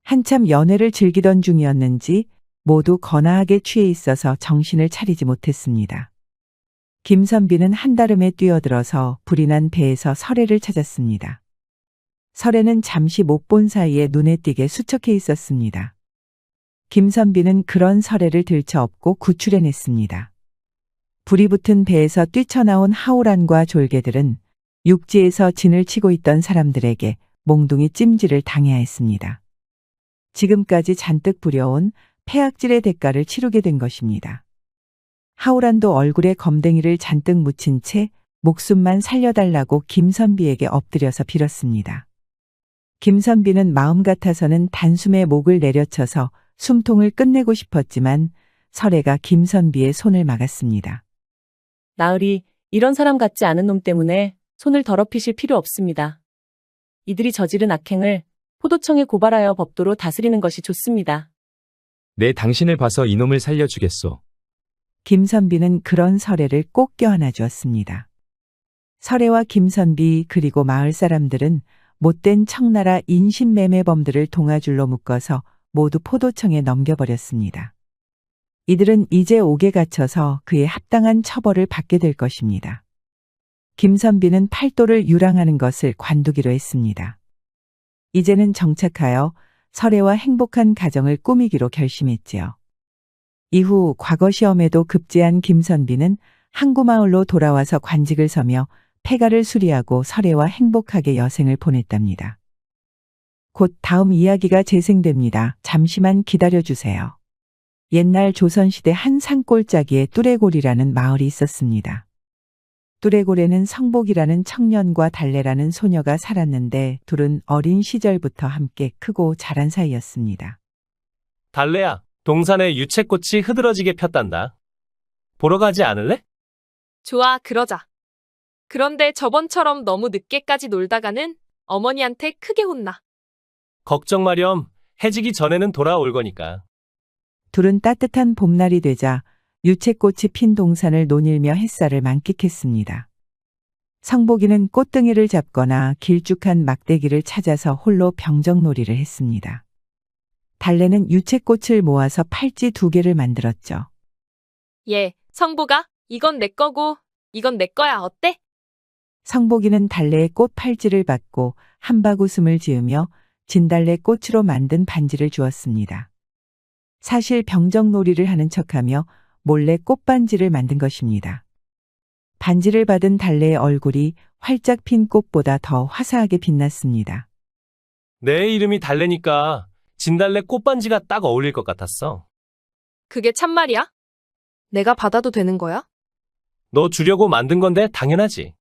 한참 연회를 즐기던 중이었는지 모두 거나하게 취해 있어서 정신을 차리지 못했습니다. 김선비는 한달음에 뛰어들어서 불이 난 배에서 설애를 찾았습니다. 설애는 잠시 못 본 사이에 눈에 띄게 수척해 있었습니다. 김선비는 그런 설애를 들쳐업고 구출해냈습니다. 불이 붙은 배에서 뛰쳐나온 하우란과 졸개들은 육지에서 진을 치고 있던 사람들에게 몽둥이 찜질을 당해야 했습니다. 지금까지 잔뜩 부려온 폐악질의 대가를 치르게 된 것입니다. 하우란도 얼굴에 검댕이를 잔뜩 묻힌 채 목숨만 살려달라고 김선비에게 엎드려서 빌었습니다. 김선비는 마음 같아서는 단숨에 목을 내려쳐서 숨통을 끝내고 싶었지만 설애가 김선비의 손을 막았습니다. 나으리, 이런 사람 같지 않은 놈 때문에 손을 더럽히실 필요 없습니다. 이들이 저지른 악행을 포도청에 고발하여 법도로 다스리는 것이 좋습니다. 내 당신을 봐서 이놈을 살려주겠소. 김선비는 그런 설애를 꼭 껴안아 주었습니다. 설애와 김선비 그리고 마을 사람들은 못된 청나라 인신매매범들을 동아줄로 묶어서 모두 포도청에 넘겨버렸습니다. 이들은 이제 옥에 갇혀서 그에 합당한 처벌을 받게 될 것입니다. 김선비는 팔도를 유랑하는 것을 관두기로 했습니다. 이제는 정착하여 설애와 행복한 가정을 꾸미기로 결심했지요. 이후 과거 시험에도 급제한 김선비는 항구마을로 돌아와서 관직을 서며 폐가를 수리하고 설애와 행복하게 여생을 보냈답니다. 곧 다음 이야기가 재생됩니다. 잠시만 기다려주세요. 옛날 조선시대 한 산골짜기에 뚜레골이라는 마을이 있었습니다. 뚜레골에는 성복이라는 청년과 달래라는 소녀가 살았는데 둘은 어린 시절부터 함께 크고 자란 사이였습니다. 달래야, 동산에 유채꽃이 흐드러지게 폈단다. 보러 가지 않을래? 좋아, 그러자. 그런데 저번처럼 너무 늦게까지 놀다가는 어머니한테 크게 혼나. 걱정 마렴. 해지기 전에는 돌아올 거니까. 둘은 따뜻한 봄날이 되자 유채꽃이 핀 동산을 논일며 햇살을 만끽했습니다. 성복이는 꽃등이를 잡거나 길쭉한 막대기를 찾아서 홀로 병정놀이를 했습니다. 달래는 유채꽃을 모아서 팔찌 2개를 만들었죠. 예, 성보가, 이건 내 거고, 이건 내 거야, 어때? 성복이는 달래의 꽃 팔찌를 받고 한박 웃음을 지으며 진달래 꽃으로 만든 반지를 주었습니다. 사실 병정놀이를 하는 척하며 몰래 꽃반지를 만든 것입니다. 반지를 받은 달래의 얼굴이 활짝 핀 꽃보다 더 화사하게 빛났습니다. 내 이름이 달래니까 진달래 꽃반지가 딱 어울릴 것 같았어. 그게 참말이야? 내가 받아도 되는 거야? 너 주려고 만든 건데 당연하지.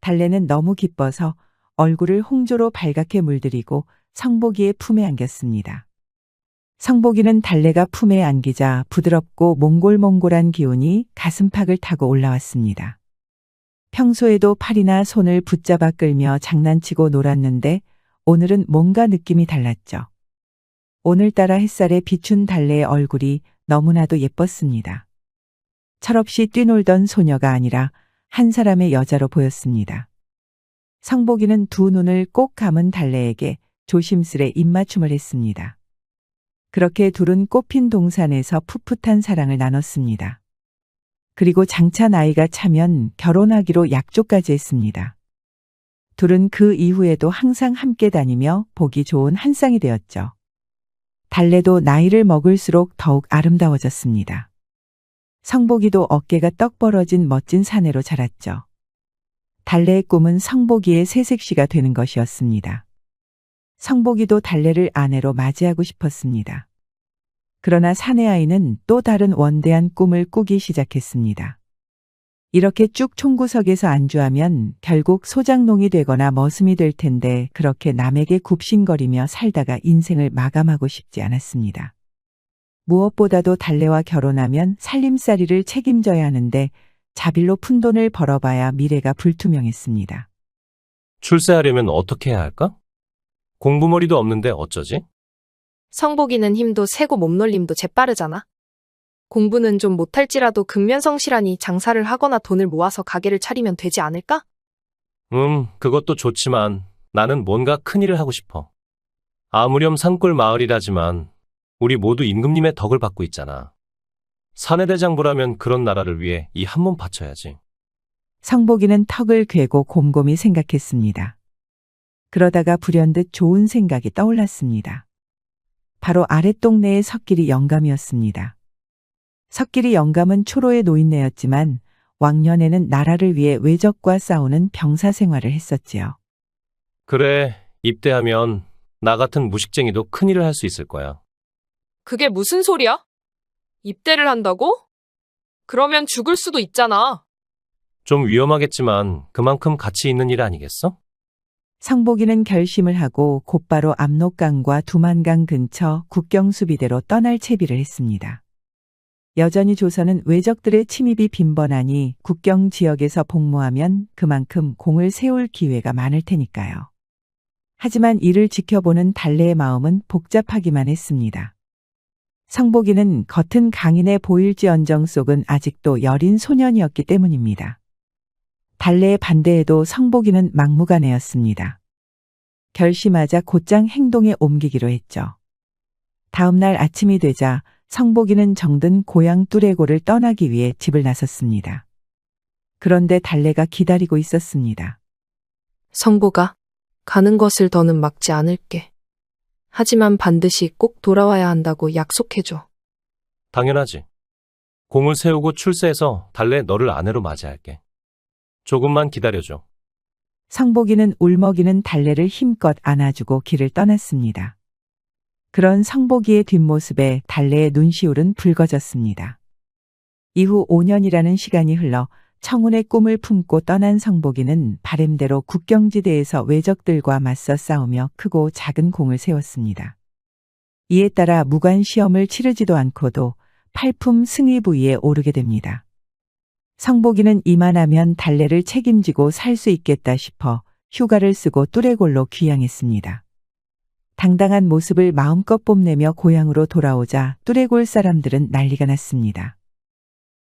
달래는 너무 기뻐서 얼굴을 홍조로 발갛게 물들이고 성복이의 품에 안겼습니다. 성복이는 달래가 품에 안기자 부드럽고 몽골몽골한 기운이 가슴팍을 타고 올라왔습니다. 평소에도 팔이나 손을 붙잡아 끌며 장난치고 놀았는데 오늘은 뭔가 느낌이 달랐죠. 오늘따라 햇살에 비춘 달래의 얼굴이 너무나도 예뻤습니다. 철없이 뛰놀던 소녀가 아니라 한 사람의 여자로 보였습니다. 성복이는 두 눈을 꼭 감은 달래에게 조심스레 입맞춤을 했습니다. 그렇게 둘은 꽃핀 동산에서 풋풋한 사랑을 나눴습니다. 그리고 장차 나이가 차면 결혼하기로 약조까지 했습니다. 둘은 그 이후에도 항상 함께 다니며 보기 좋은 한 쌍이 되었죠. 달래도 나이를 먹을수록 더욱 아름다워졌습니다. 성복이도 어깨가 떡 벌어진 멋진 사내로 자랐죠. 달래의 꿈은 성복이의 새색시가 되는 것이었습니다. 성복이도 달래를 아내로 맞이하고 싶었습니다. 그러나 사내 아이는 또 다른 원대한 꿈을 꾸기 시작했습니다. 이렇게 쭉 총구석에서 안주하면 결국 소장농이 되거나 머슴이 될 텐데 그렇게 남에게 굽신거리며 살다가 인생을 마감하고 싶지 않았습니다. 무엇보다도 달래와 결혼하면 살림살이를 책임져야 하는데 자빌로 푼돈을 벌어봐야 미래가 불투명했습니다. 출세하려면 어떻게 해야 할까? 공부머리도 없는데 어쩌지? 성복이는 힘도 세고 몸놀림도 재빠르잖아. 공부는 좀 못할지라도 근면성실하니 장사를 하거나 돈을 모아서 가게를 차리면 되지 않을까? 그것도 좋지만 나는 뭔가 큰일을 하고 싶어. 아무렴 산골 마을이라지만 우리 모두 임금님의 덕을 받고 있잖아. 사내대장부라면 그런 나라를 위해 이 한 몸 바쳐야지. 성복이는 턱을 괴고 곰곰이 생각했습니다. 그러다가 불현듯 좋은 생각이 떠올랐습니다. 바로 아랫동네의 석길이 영감이었습니다. 석길이 영감은 초로의 노인네였지만 왕년에는 나라를 위해 외적과 싸우는 병사 생활을 했었지요. 그래, 입대하면 나 같은 무식쟁이도 큰일을 할 수 있을 거야. 그게 무슨 소리야? 입대를 한다고? 그러면 죽을 수도 있잖아. 좀 위험하겠지만 그만큼 가치 있는 일 아니겠어? 성복이는 결심을 하고 곧바로 압록강과 두만강 근처 국경수비대로 떠날 채비를 했습니다. 여전히 조선은 외적들의 침입이 빈번하니 국경 지역에서 복무하면 그만큼 공을 세울 기회가 많을 테니까요. 하지만 이를 지켜보는 달래의 마음은 복잡하기만 했습니다. 성복이는 겉은 강인해 보일지언정 속은 아직도 여린 소년이었기 때문입니다. 달래의 반대에도 성복이는 막무가내였습니다. 결심하자 곧장 행동에 옮기기로 했죠. 다음 날 아침이 되자 성복이는 정든 고향 뚜레고를 떠나기 위해 집을 나섰습니다. 그런데 달래가 기다리고 있었습니다. 성복아, 가는 것을 더는 막지 않을게. 하지만 반드시 꼭 돌아와야 한다고 약속해줘. 당연하지. 공을 세우고 출세해서 달래 너를 아내로 맞이할게. 조금만 기다려줘. 성복이는 울먹이는 달래를 힘껏 안아주고 길을 떠났습니다. 그런 성복이의 뒷모습에 달래의 눈시울은 붉어졌습니다. 이후 5년이라는 시간이 흘러 청운의 꿈을 품고 떠난 성복이는 바램대로 국경지대에서 외적들과 맞서 싸우며 크고 작은 공을 세웠습니다. 이에 따라 무관 시험을 치르지도 않고도 팔품 승위 부위에 오르게 됩니다. 성복이는 이만하면 달래를 책임지고 살 수 있겠다 싶어 휴가를 쓰고 뚜레골로 귀향했습니다. 당당한 모습을 마음껏 뽐내며 고향으로 돌아오자 뚜레골 사람들은 난리가 났습니다.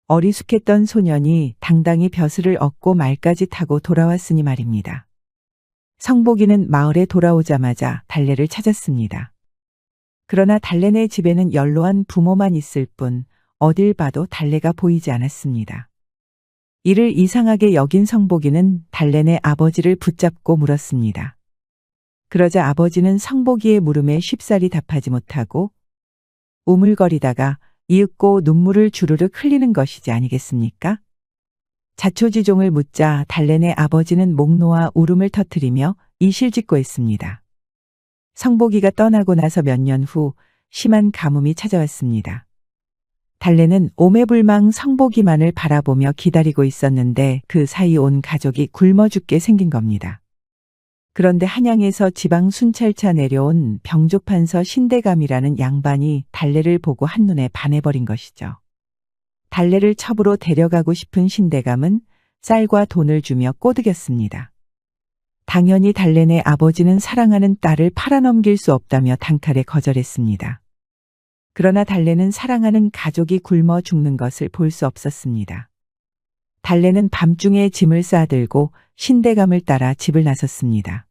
어리숙했던 소년이 당당히 벼슬을 얻고 말까지 타고 돌아왔으니 말입니다. 성복이는 마을에 돌아오자마자 달래를 찾았습니다. 그러나 달래네 집에는 연로한 부모만 있을 뿐 어딜 봐도 달래가 보이지 않았습니다. 이를 이상하게 여긴 성복이는 달래네 아버지를 붙잡고 물었습니다. 그러자 아버지는 성복이의 물음에 쉽사리 답하지 못하고 우물거리다가 이윽고 눈물을 주르륵 흘리는 것이지 아니겠습니까? 자초지종을 묻자 달래네 아버지는 목 놓아 울음을 터뜨리며 이실직고했습니다. 성복이가 떠나고 나서 몇 년 후 심한 가뭄이 찾아왔습니다. 달래는 오매불망 성복이만을 바라보며 기다리고 있었는데 그 사이 온 가족이 굶어 죽게 생긴 겁니다. 그런데 한양에서 지방 순찰차 내려온 병조판서 신대감이라는 양반이 달래를 보고 한눈에 반해버린 것이죠. 달래를 첩으로 데려가고 싶은 신대감은 쌀과 돈을 주며 꼬드겼습니다. 당연히 달래네 아버지는 사랑하는 딸을 팔아넘길 수 없다며 단칼에 거절했습니다. 그러나 달래는 사랑하는 가족이 굶어 죽는 것을 볼 수 없었습니다. 달래는 밤중에 짐을 싸들고 신대감을 따라 집을 나섰습니다.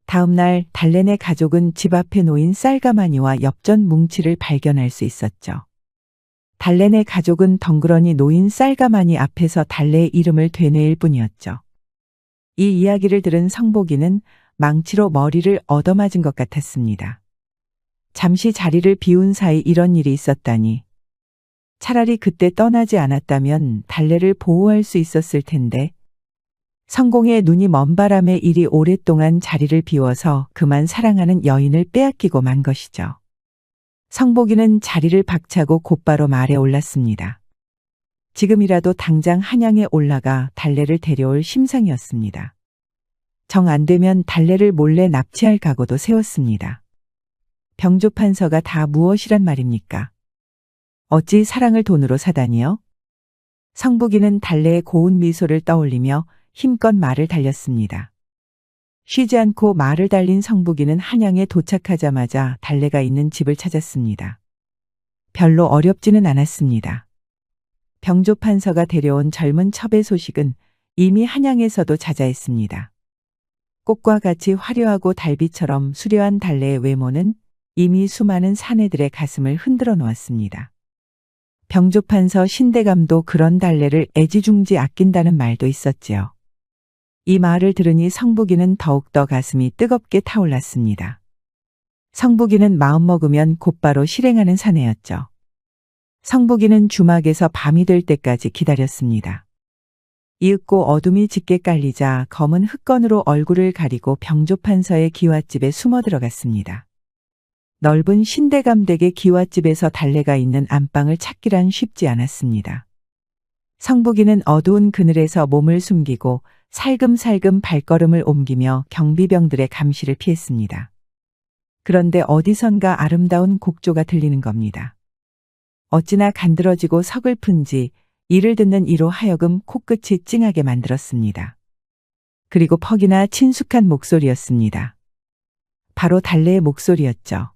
다음 날 달래네 가족은 집 앞에 놓인 쌀가마니와 엽전 뭉치를 발견할 수 있었죠. 달래네 가족은 덩그러니 놓인 쌀가마니 앞에서 달래의 이름을 되뇌일 뿐이었죠. 이 이야기를 들은 성복이는 망치로 머리를 얻어맞은 것 같았습니다. 잠시 자리를 비운 사이 이런 일이 있었다니. 차라리 그때 떠나지 않았다면 달래를 보호할 수 있었을 텐데. 성공의 눈이 먼 바람에 이리 오랫동안 자리를 비워서 그만 사랑하는 여인을 빼앗기고 만 것이죠. 성복이는 자리를 박차고 곧바로 말에 올랐습니다. 지금이라도 당장 한양에 올라가 달래를 데려올 심상이었습니다. 정 안 되면 달래를 몰래 납치할 각오도 세웠습니다. 병조판서가 다 무엇이란 말입니까? 어찌 사랑을 돈으로 사다니요? 성복이는 달래의 고운 미소를 떠올리며 힘껏 말을 달렸습니다. 쉬지 않고 말을 달린 성복이는 한양에 도착하자마자 달래가 있는 집을 찾았습니다. 별로 어렵지는 않았습니다. 병조판서가 데려온 젊은 첩의 소식은 이미 한양에서도 자자했습니다. 꽃과 같이 화려하고 달빛처럼 수려한 달래의 외모는 이미 수많은 사내들의 가슴을 흔들어 놓았습니다. 병조판서 신대감도 그런 달래를 애지중지 아낀다는 말도 있었지요. 이 말을 들으니 성복이는 더욱더 가슴이 뜨겁게 타올랐습니다. 성복이는 마음먹으면 곧바로 실행하는 사내였죠. 성복이는 주막에서 밤이 될 때까지 기다렸습니다. 이윽고 어둠이 짙게 깔리자 검은 흙건으로 얼굴을 가리고 병조판서의 기와집에 숨어 들어갔습니다. 넓은 신대감댁의 기와집에서 달래가 있는 안방을 찾기란 쉽지 않았습니다. 성복이는 어두운 그늘에서 몸을 숨기고 살금살금 발걸음을 옮기며 경비병들의 감시를 피했습니다. 그런데 어디선가 아름다운 곡조가 들리는 겁니다. 어찌나 간드러지고 서글픈지 이를 듣는 이로 하여금 코끝이 찡하게 만들었습니다. 그리고 퍽이나 친숙한 목소리였습니다. 바로 달래의 목소리였죠.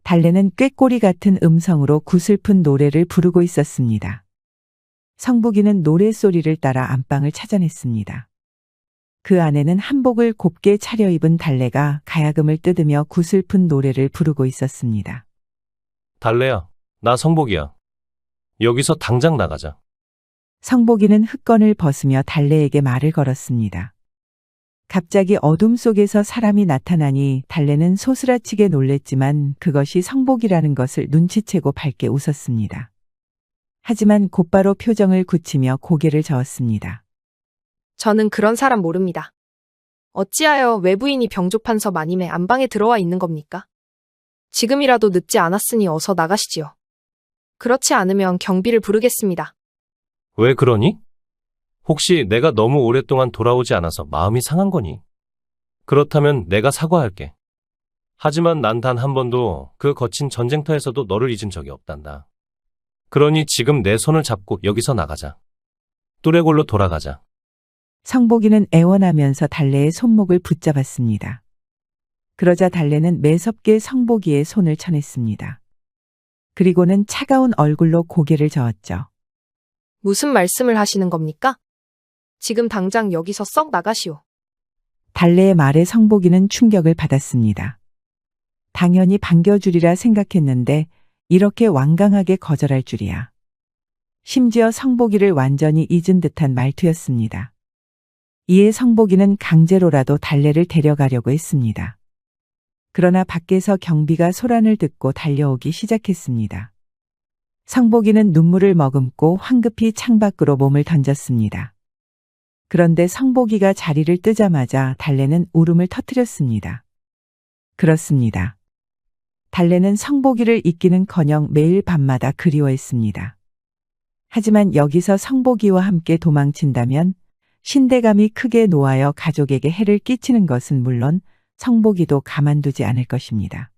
달래는 꾀꼬리 같은 음성으로 구슬픈 노래를 부르고 있었습니다. 성복이는 노랫소리를 따라 안방을 찾아냈습니다. 그 안에는 한복을 곱게 차려입은 달래가 가야금을 뜯으며 구슬픈 노래를 부르고 있었습니다. 달래야, 나 성복이야. 여기서 당장 나가자. 성복이는 흙건을 벗으며 달래에게 말을 걸었습니다. 갑자기 어둠 속에서 사람이 나타나니 달래는 소스라치게 놀랬지만 그것이 성복이라는 것을 눈치채고 밝게 웃었습니다. 하지만 곧바로 표정을 굳히며 고개를 저었습니다. 저는 그런 사람 모릅니다. 어찌하여 외부인이 병조판서 마님의 안방에 들어와 있는 겁니까? 지금이라도 늦지 않았으니 어서 나가시지요. 그렇지 않으면 경비를 부르겠습니다. 왜 그러니? 혹시 내가 너무 오랫동안 돌아오지 않아서 마음이 상한 거니? 그렇다면 내가 사과할게. 하지만 난 단 한 번도 그 거친 전쟁터에서도 너를 잊은 적이 없단다. 그러니 지금 내 손을 잡고 여기서 나가자. 뚜레골로 돌아가자. 성복이는 애원하면서 달래의 손목을 붙잡았습니다. 그러자 달래는 매섭게 성복이의 손을 쳐냈습니다. 그리고는 차가운 얼굴로 고개를 저었죠. 무슨 말씀을 하시는 겁니까? 지금 당장 여기서 썩 나가시오. 달래의 말에 성복이는 충격을 받았습니다. 당연히 반겨주리라 생각했는데 이렇게 완강하게 거절할 줄이야. 심지어 성복이를 완전히 잊은 듯한 말투였습니다. 이에 성복이는 강제로라도 달래를 데려가려고 했습니다. 그러나 밖에서 경비가 소란을 듣고 달려오기 시작했습니다. 성복이는 눈물을 머금고 황급히 창밖으로 몸을 던졌습니다. 그런데 성복이가 자리를 뜨자마자 달래는 울음을 터뜨렸습니다. 그렇습니다. 달래는 성복이를 잊기는커녕 매일 밤마다 그리워했습니다. 하지만 여기서 성복이와 함께 도망친다면 신대감이 크게 노하여 가족에게 해를 끼치는 것은 물론 성복이도 가만두지 않을 것입니다.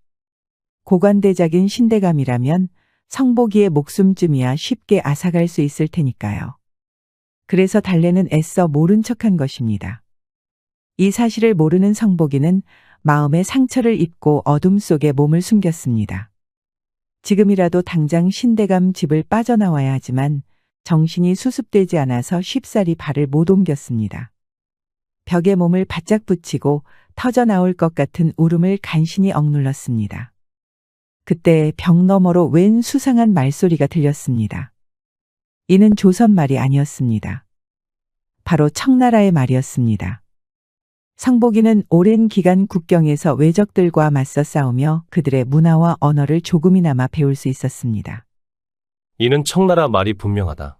고관대작인 신대감이라면 성복이의 목숨쯤이야 쉽게 앗아갈 수 있을 테니까요. 그래서 달래는 애써 모른 척한 것입니다. 이 사실을 모르는 성복이는 마음에 상처를 입고 어둠 속에 몸을 숨겼습니다. 지금이라도 당장 신대감 집을 빠져나와야 하지만 정신이 수습되지 않아서 쉽사리 발을 못 옮겼습니다. 벽에 몸을 바짝 붙이고 터져나올 것 같은 울음을 간신히 억눌렀습니다. 그때 벽 너머로 웬 수상한 말소리가 들렸습니다. 이는 조선 말이 아니었습니다. 바로 청나라의 말이었습니다. 상복이는 오랜 기간 국경에서 외적들과 맞서 싸우며 그들의 문화와 언어를 조금이나마 배울 수 있었습니다. 이는 청나라 말이 분명하다.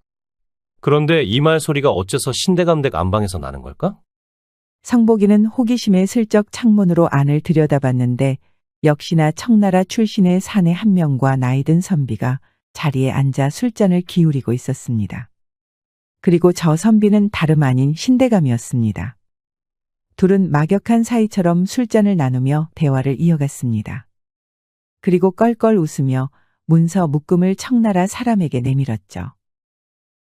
그런데 이 말 소리가 어째서 신대감댁 안방에서 나는 걸까? 상복이는 호기심에 슬쩍 창문으로 안을 들여다봤는데 역시나 청나라 출신의 사내 한 명과 나이든 선비가 자리에 앉아 술잔을 기울이고 있었습니다. 그리고 저 선비는 다름 아닌 신대감이었습니다. 둘은 막역한 사이처럼 술잔을 나누며 대화를 이어갔습니다. 그리고 껄껄 웃으며 문서 묶음을 청나라 사람에게 내밀었죠.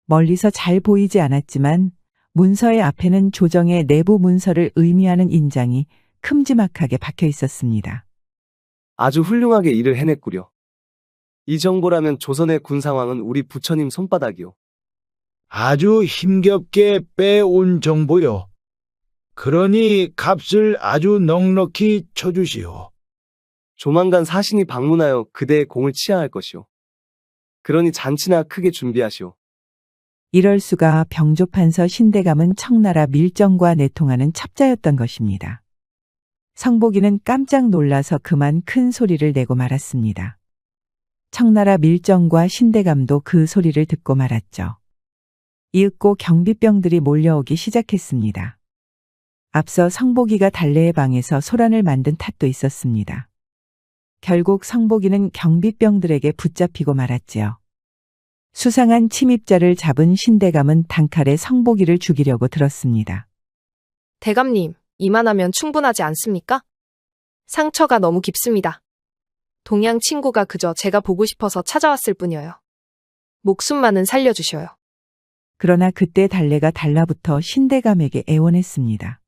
멀리서 잘 보이지 않았지만 문서의 앞에는 조정의 내부 문서를 의미하는 인장이 큼지막하게 박혀 있었습니다. 아주 훌륭하게 일을 해냈구려. 이 정보라면 조선의 군 상황은 우리 부처님 손바닥이오. 아주 힘겹게 빼온 정보요. 그러니 값을 아주 넉넉히 쳐주시오. 조만간 사신이 방문하여 그대의 공을 치하할 것이오. 그러니 잔치나 크게 준비하시오. 이럴 수가. 병조판서 신대감은 청나라 밀정과 내통하는 첩자였던 것입니다. 상복이는 깜짝 놀라서 그만 큰 소리를 내고 말았습니다. 청나라 밀정과 신대감도 그 소리를 듣고 말았죠. 이윽고 경비병들이 몰려오기 시작했습니다. 앞서 상복이가 달래의 방에서 소란을 만든 탓도 있었습니다. 결국 상복이는 경비병들에게 붙잡히고 말았지요. 수상한 침입자를 잡은 신대감은 단칼에 상복이를 죽이려고 들었습니다. 대감님, 이만하면 충분하지 않습니까? 상처가 너무 깊습니다. 동양 친구가 그저 제가 보고 싶어서 찾아왔을 뿐이에요. 목숨만은 살려주셔요. 그러나 그때 달래가 달라붙어 신대감에게 애원했습니다.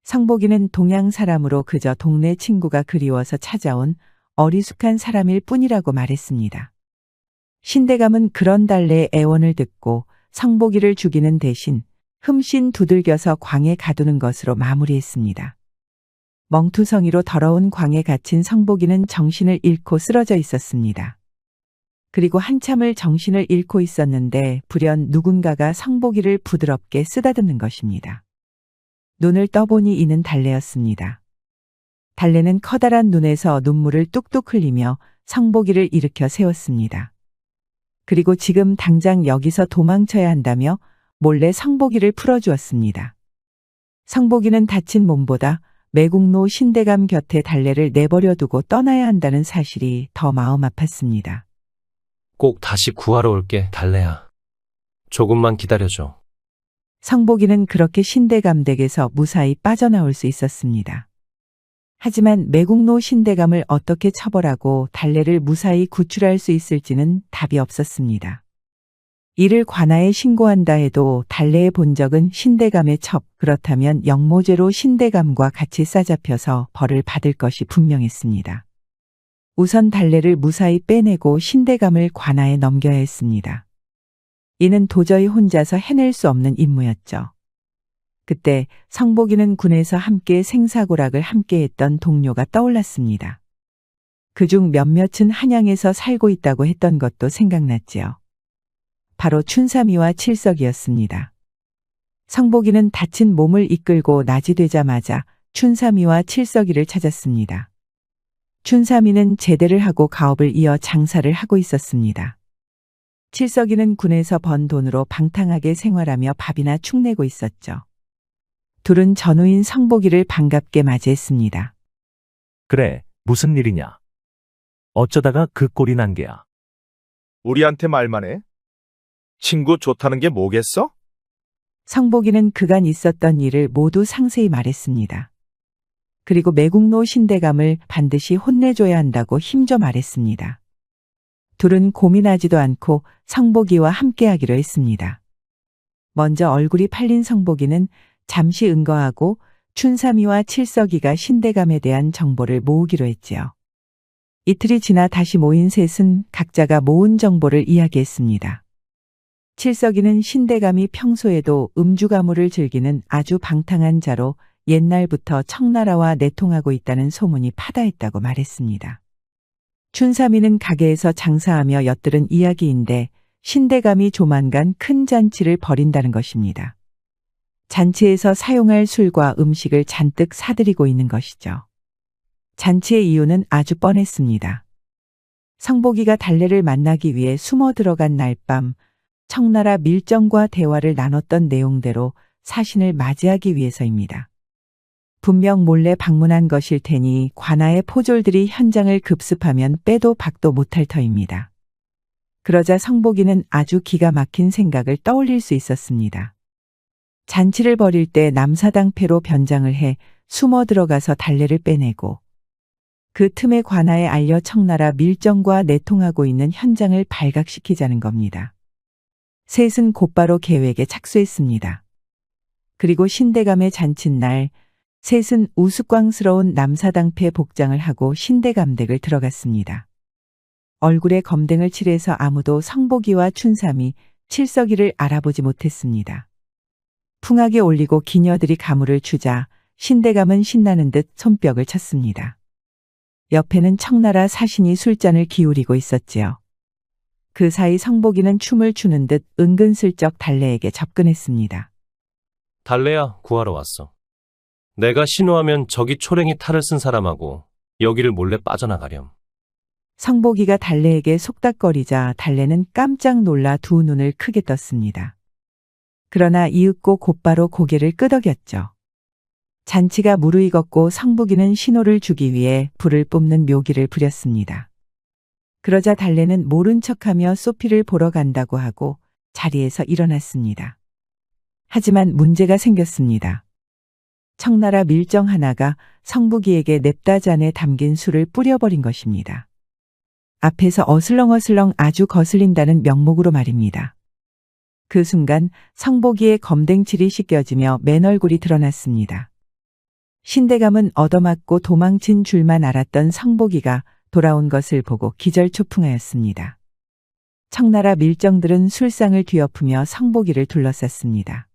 상복이는 동양 사람으로 그저 동네 친구가 그리워서 찾아온 어리숙한 사람일 뿐이라고 말했습니다. 신대감은 그런 달래의 애원을 듣고 상복이를 죽이는 대신 흠씬 두들겨서 광에 가두는 것으로 마무리했습니다. 멍투성이로 더러운 광에 갇힌 상복이는 정신을 잃고 쓰러져 있었습니다. 그리고 한참을 정신을 잃고 있었는데 불현 누군가가 상복이를 부드럽게 쓰다듬는 것입니다. 눈을 떠보니 이는 달래였습니다. 달래는 커다란 눈에서 눈물을 뚝뚝 흘리며 상복이를 일으켜 세웠습니다. 그리고 지금 당장 여기서 도망쳐야 한다며 몰래 상복이를 풀어주었습니다. 상복이는 다친 몸보다 매국노 신대감 곁에 달래를 내버려 두고 떠나야 한다는 사실이 더 마음 아팠습니다. 꼭 다시 구하러 올게, 달래야. 조금만 기다려줘. 상복이는 그렇게 신대감 댁에서 무사히 빠져나올 수 있었습니다. 하지만 매국노 신대감을 어떻게 처벌하고 달래를 무사히 구출할 수 있을지는 답이 없었습니다. 이를 관아에 신고한다 해도 달래의 본적은 신대감의 첩, 그렇다면 영모죄로 신대감과 같이 싸잡혀서 벌을 받을 것이 분명했습니다. 우선 달래를 무사히 빼내고 신대감을 관아에 넘겨야 했습니다. 이는 도저히 혼자서 해낼 수 없는 임무였죠. 그때 상복이는 군에서 함께 생사고락을 함께했던 동료가 떠올랐습니다. 그중 몇몇은 한양에서 살고 있다고 했던 것도 생각났지요. 바로 춘삼이와 칠석이었습니다. 상복이는 다친 몸을 이끌고 낮이 되자마자 춘삼이와 칠석이를 찾았습니다. 춘삼이는 제대를 하고 가업을 이어 장사를 하고 있었습니다. 칠석이는 군에서 번 돈으로 방탕하게 생활하며 밥이나 축내고 있었죠. 둘은 전우인 상복이를 반갑게 맞이했습니다. 그래, 무슨 일이냐? 어쩌다가 그 꼴이 난 게야? 우리한테 말만 해? 친구 좋다는 게 뭐겠어? 상복이는 그간 있었던 일을 모두 상세히 말했습니다. 그리고 매국노 신대감을 반드시 혼내줘야 한다고 힘줘 말했습니다. 둘은 고민하지도 않고 상복이와 함께하기로 했습니다. 먼저 얼굴이 팔린 상복이는 잠시 응거하고 춘삼이와 칠석이가 신대감에 대한 정보를 모으기로 했지요. 이틀이 지나 다시 모인 셋은 각자가 모은 정보를 이야기했습니다. 칠석이는 신대감이 평소에도 음주 가무를 즐기는 아주 방탕한 자로 옛날부터 청나라와 내통하고 있다는 소문이 파다했다고 말했습니다. 춘삼이는 가게에서 장사하며 엿들은 이야기인데 신대감이 조만간 큰 잔치를 벌인다는 것입니다. 잔치에서 사용할 술과 음식을 잔뜩 사들이고 있는 것이죠. 잔치의 이유는 아주 뻔했습니다. 성복이가 달래를 만나기 위해 숨어 들어간 날밤 청나라 밀정과 대화를 나눴던 내용대로 사신을 맞이하기 위해서입니다. 분명 몰래 방문한 것일 테니 관아의 포졸들이 현장을 급습하면 빼도 박도 못할 터입니다. 그러자 성복이는 아주 기가 막힌 생각을 떠올릴 수 있었습니다. 잔치를 벌일 때 남사당패로 변장을 해 숨어 들어가서 달래를 빼내고 그 틈에 관아에 알려 청나라 밀정과 내통하고 있는 현장을 발각시키자는 겁니다. 셋은 곧바로 계획에 착수했습니다. 그리고 신대감의 잔칫날 셋은 우스꽝스러운 남사당패 복장을 하고 신대감댁을 들어갔습니다. 얼굴에 검댕을 칠해서 아무도 성복이와 춘삼이 칠석이를 알아보지 못했습니다. 풍악에 올리고 기녀들이 가물을 추자 신대감은 신나는 듯 손뼉을 쳤습니다. 옆에는 청나라 사신이 술잔을 기울이고 있었지요. 그 사이 성복이는 춤을 추는 듯 은근슬쩍 달래에게 접근했습니다. 달래야, 구하러 왔어. 내가 신호하면 저기 초랭이 탈을 쓴 사람하고 여기를 몰래 빠져나가렴. 성복이가 달래에게 속닥거리자 달래는 깜짝 놀라 두 눈을 크게 떴습니다. 그러나 이윽고 곧바로 고개를 끄덕였죠. 잔치가 무르익었고 성복이는 신호를 주기 위해 불을 뿜는 묘기를 부렸습니다. 그러자 달래는 모른 척하며 소피를 보러 간다고 하고 자리에서 일어났습니다. 하지만 문제가 생겼습니다. 청나라 밀정 하나가 성복이에게 냅다 잔에 담긴 술을 뿌려버린 것입니다. 앞에서 어슬렁어슬렁 아주 거슬린다는 명목으로 말입니다. 그 순간 성복이의 검댕칠이 씻겨지며 맨 얼굴이 드러났습니다. 신대감은 얻어맞고 도망친 줄만 알았던 성복이가 돌아온 것을 보고 기절초풍하였습니다. 청나라 밀정들은 술상을 뒤엎으며 성복이를 둘러쌌습니다.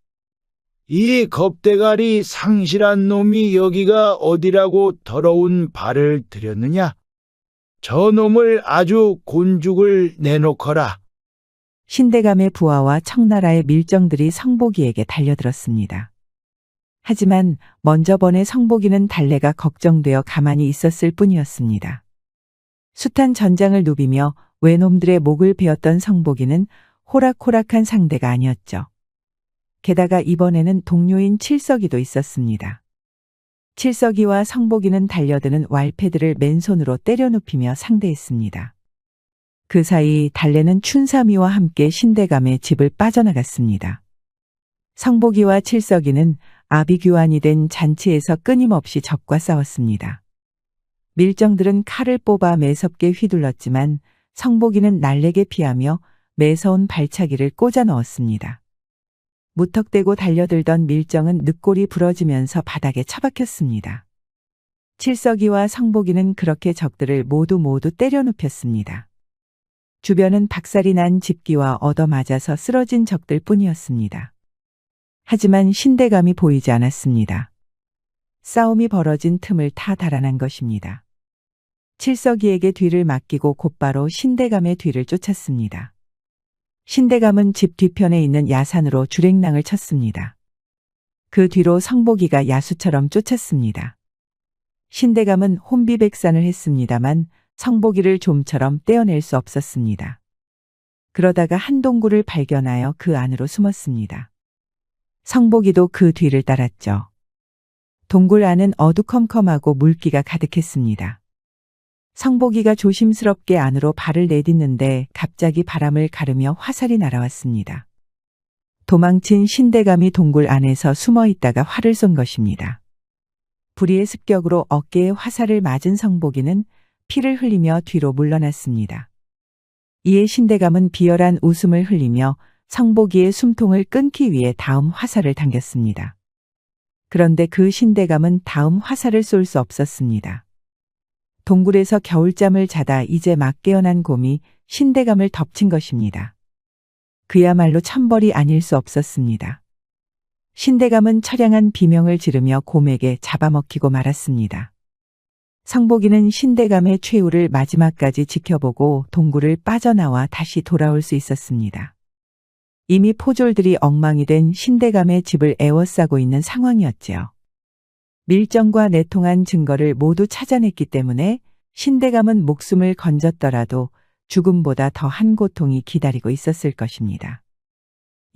이 겁대가리 상실한 놈이 여기가 어디라고 더러운 발을 들였느냐? 저 놈을 아주 곤죽을 내놓거라. 신대감의 부하와 청나라의 밀정들이 성복이에게 달려들었습니다. 하지만 먼저 번에 성복이는 달래가 걱정되어 가만히 있었을 뿐이었습니다. 숱한 전장을 누비며 외놈들의 목을 베었던 성복이는 호락호락한 상대가 아니었죠. 게다가 이번에는 동료인 칠석이도 있었습니다. 칠석이와 성복이는 달려드는 왈패들을 맨손으로 때려 눕히며 상대했습니다. 그 사이 달래는 춘삼이와 함께 신대감의 집을 빠져나갔습니다. 성복이와 칠석이는 아비규환이 된 잔치에서 끊임없이 적과 싸웠습니다. 밀정들은 칼을 뽑아 매섭게 휘둘렀지만 성복이는 날래게 피하며 매서운 발차기를 꽂아 넣었습니다. 무턱대고 달려들던 밀정은 늑골이 부러지면서 바닥에 처박혔습니다. 칠석이와 성복이는 그렇게 적들을 모두 때려 눕혔습니다. 주변은 박살이 난 집기와 얻어맞아서 쓰러진 적들 뿐이었습니다. 하지만 신대감이 보이지 않았습니다. 싸움이 벌어진 틈을 타 달아난 것입니다. 칠석이에게 뒤를 맡기고 곧바로 신대감의 뒤를 쫓았습니다. 신대감은 집 뒤편에 있는 야산으로 주랭랑을 쳤습니다. 그 뒤로 성복이가 야수처럼 쫓았습니다. 신대감은 혼비백산을 했습니다만 성복이를 좀처럼 떼어낼 수 없었습니다. 그러다가 한 동굴을 발견하여 그 안으로 숨었습니다. 성복이도 그 뒤를 따랐죠. 동굴 안은 어두컴컴하고 물기가 가득했습니다. 성복이가 조심스럽게 안으로 발을 내딛는데 갑자기 바람을 가르며 화살이 날아왔습니다. 도망친 신대감이 동굴 안에서 숨어 있다가 활을 쏜 것입니다. 불의의 습격으로 어깨에 화살을 맞은 성복이는 피를 흘리며 뒤로 물러났습니다. 이에 신대감은 비열한 웃음을 흘리며 성복이의 숨통을 끊기 위해 다음 화살을 당겼습니다. 그런데 그 신대감은 다음 화살을 쏠 수 없었습니다. 동굴에서 겨울잠을 자다 이제 막 깨어난 곰이 신대감을 덮친 것입니다. 그야말로 천벌이 아닐 수 없었습니다. 신대감은 처량한 비명을 지르며 곰에게 잡아먹히고 말았습니다. 성복이는 신대감의 최후를 마지막까지 지켜보고 동굴을 빠져나와 다시 돌아올 수 있었습니다. 이미 포졸들이 엉망이 된 신대감의 집을 에워싸고 있는 상황이었지요. 밀정과 내통한 증거를 모두 찾아냈기 때문에 신대감은 목숨을 건졌더라도 죽음보다 더한 고통이 기다리고 있었을 것입니다.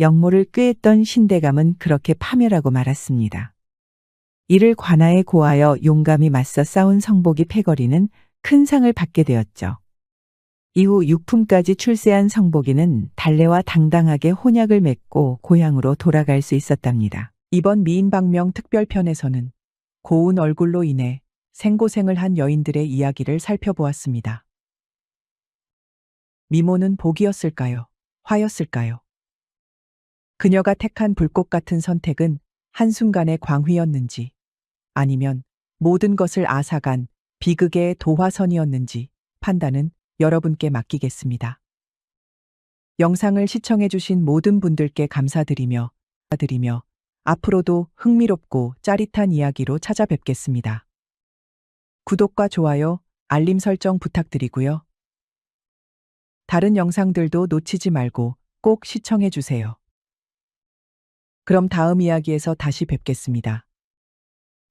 영모를 꾀했던 신대감은 그렇게 파멸하고 말았습니다. 이를 관아에 고하여 용감히 맞서 싸운 성복이 패거리는 큰 상을 받게 되었죠. 이후 육품까지 출세한 성복이는 달래와 당당하게 혼약을 맺고 고향으로 돌아갈 수 있었답니다. 이번 미인방명 특별편에서는 고운 얼굴로 인해 생고생을 한 여인들의 이야기를 살펴보았습니다. 미모는 복이었을까요? 화였을까요? 그녀가 택한 불꽃 같은 선택은 한순간의 광휘였는지 아니면 모든 것을 앗아간 비극의 도화선이었는지 판단은 여러분께 맡기겠습니다. 영상을 시청해주신 모든 분들께 감사드리며 앞으로도 흥미롭고 짜릿한 이야기로 찾아뵙겠습니다. 구독과 좋아요, 알림 설정 부탁드리고요. 다른 영상들도 놓치지 말고 꼭 시청해주세요. 그럼 다음 이야기에서 다시 뵙겠습니다.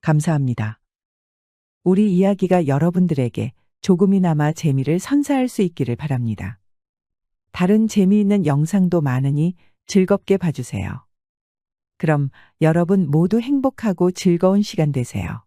감사합니다. 우리 이야기가 여러분들에게 조금이나마 재미를 선사할 수 있기를 바랍니다. 다른 재미있는 영상도 많으니 즐겁게 봐주세요. 그럼 여러분 모두 행복하고 즐거운 시간 되세요.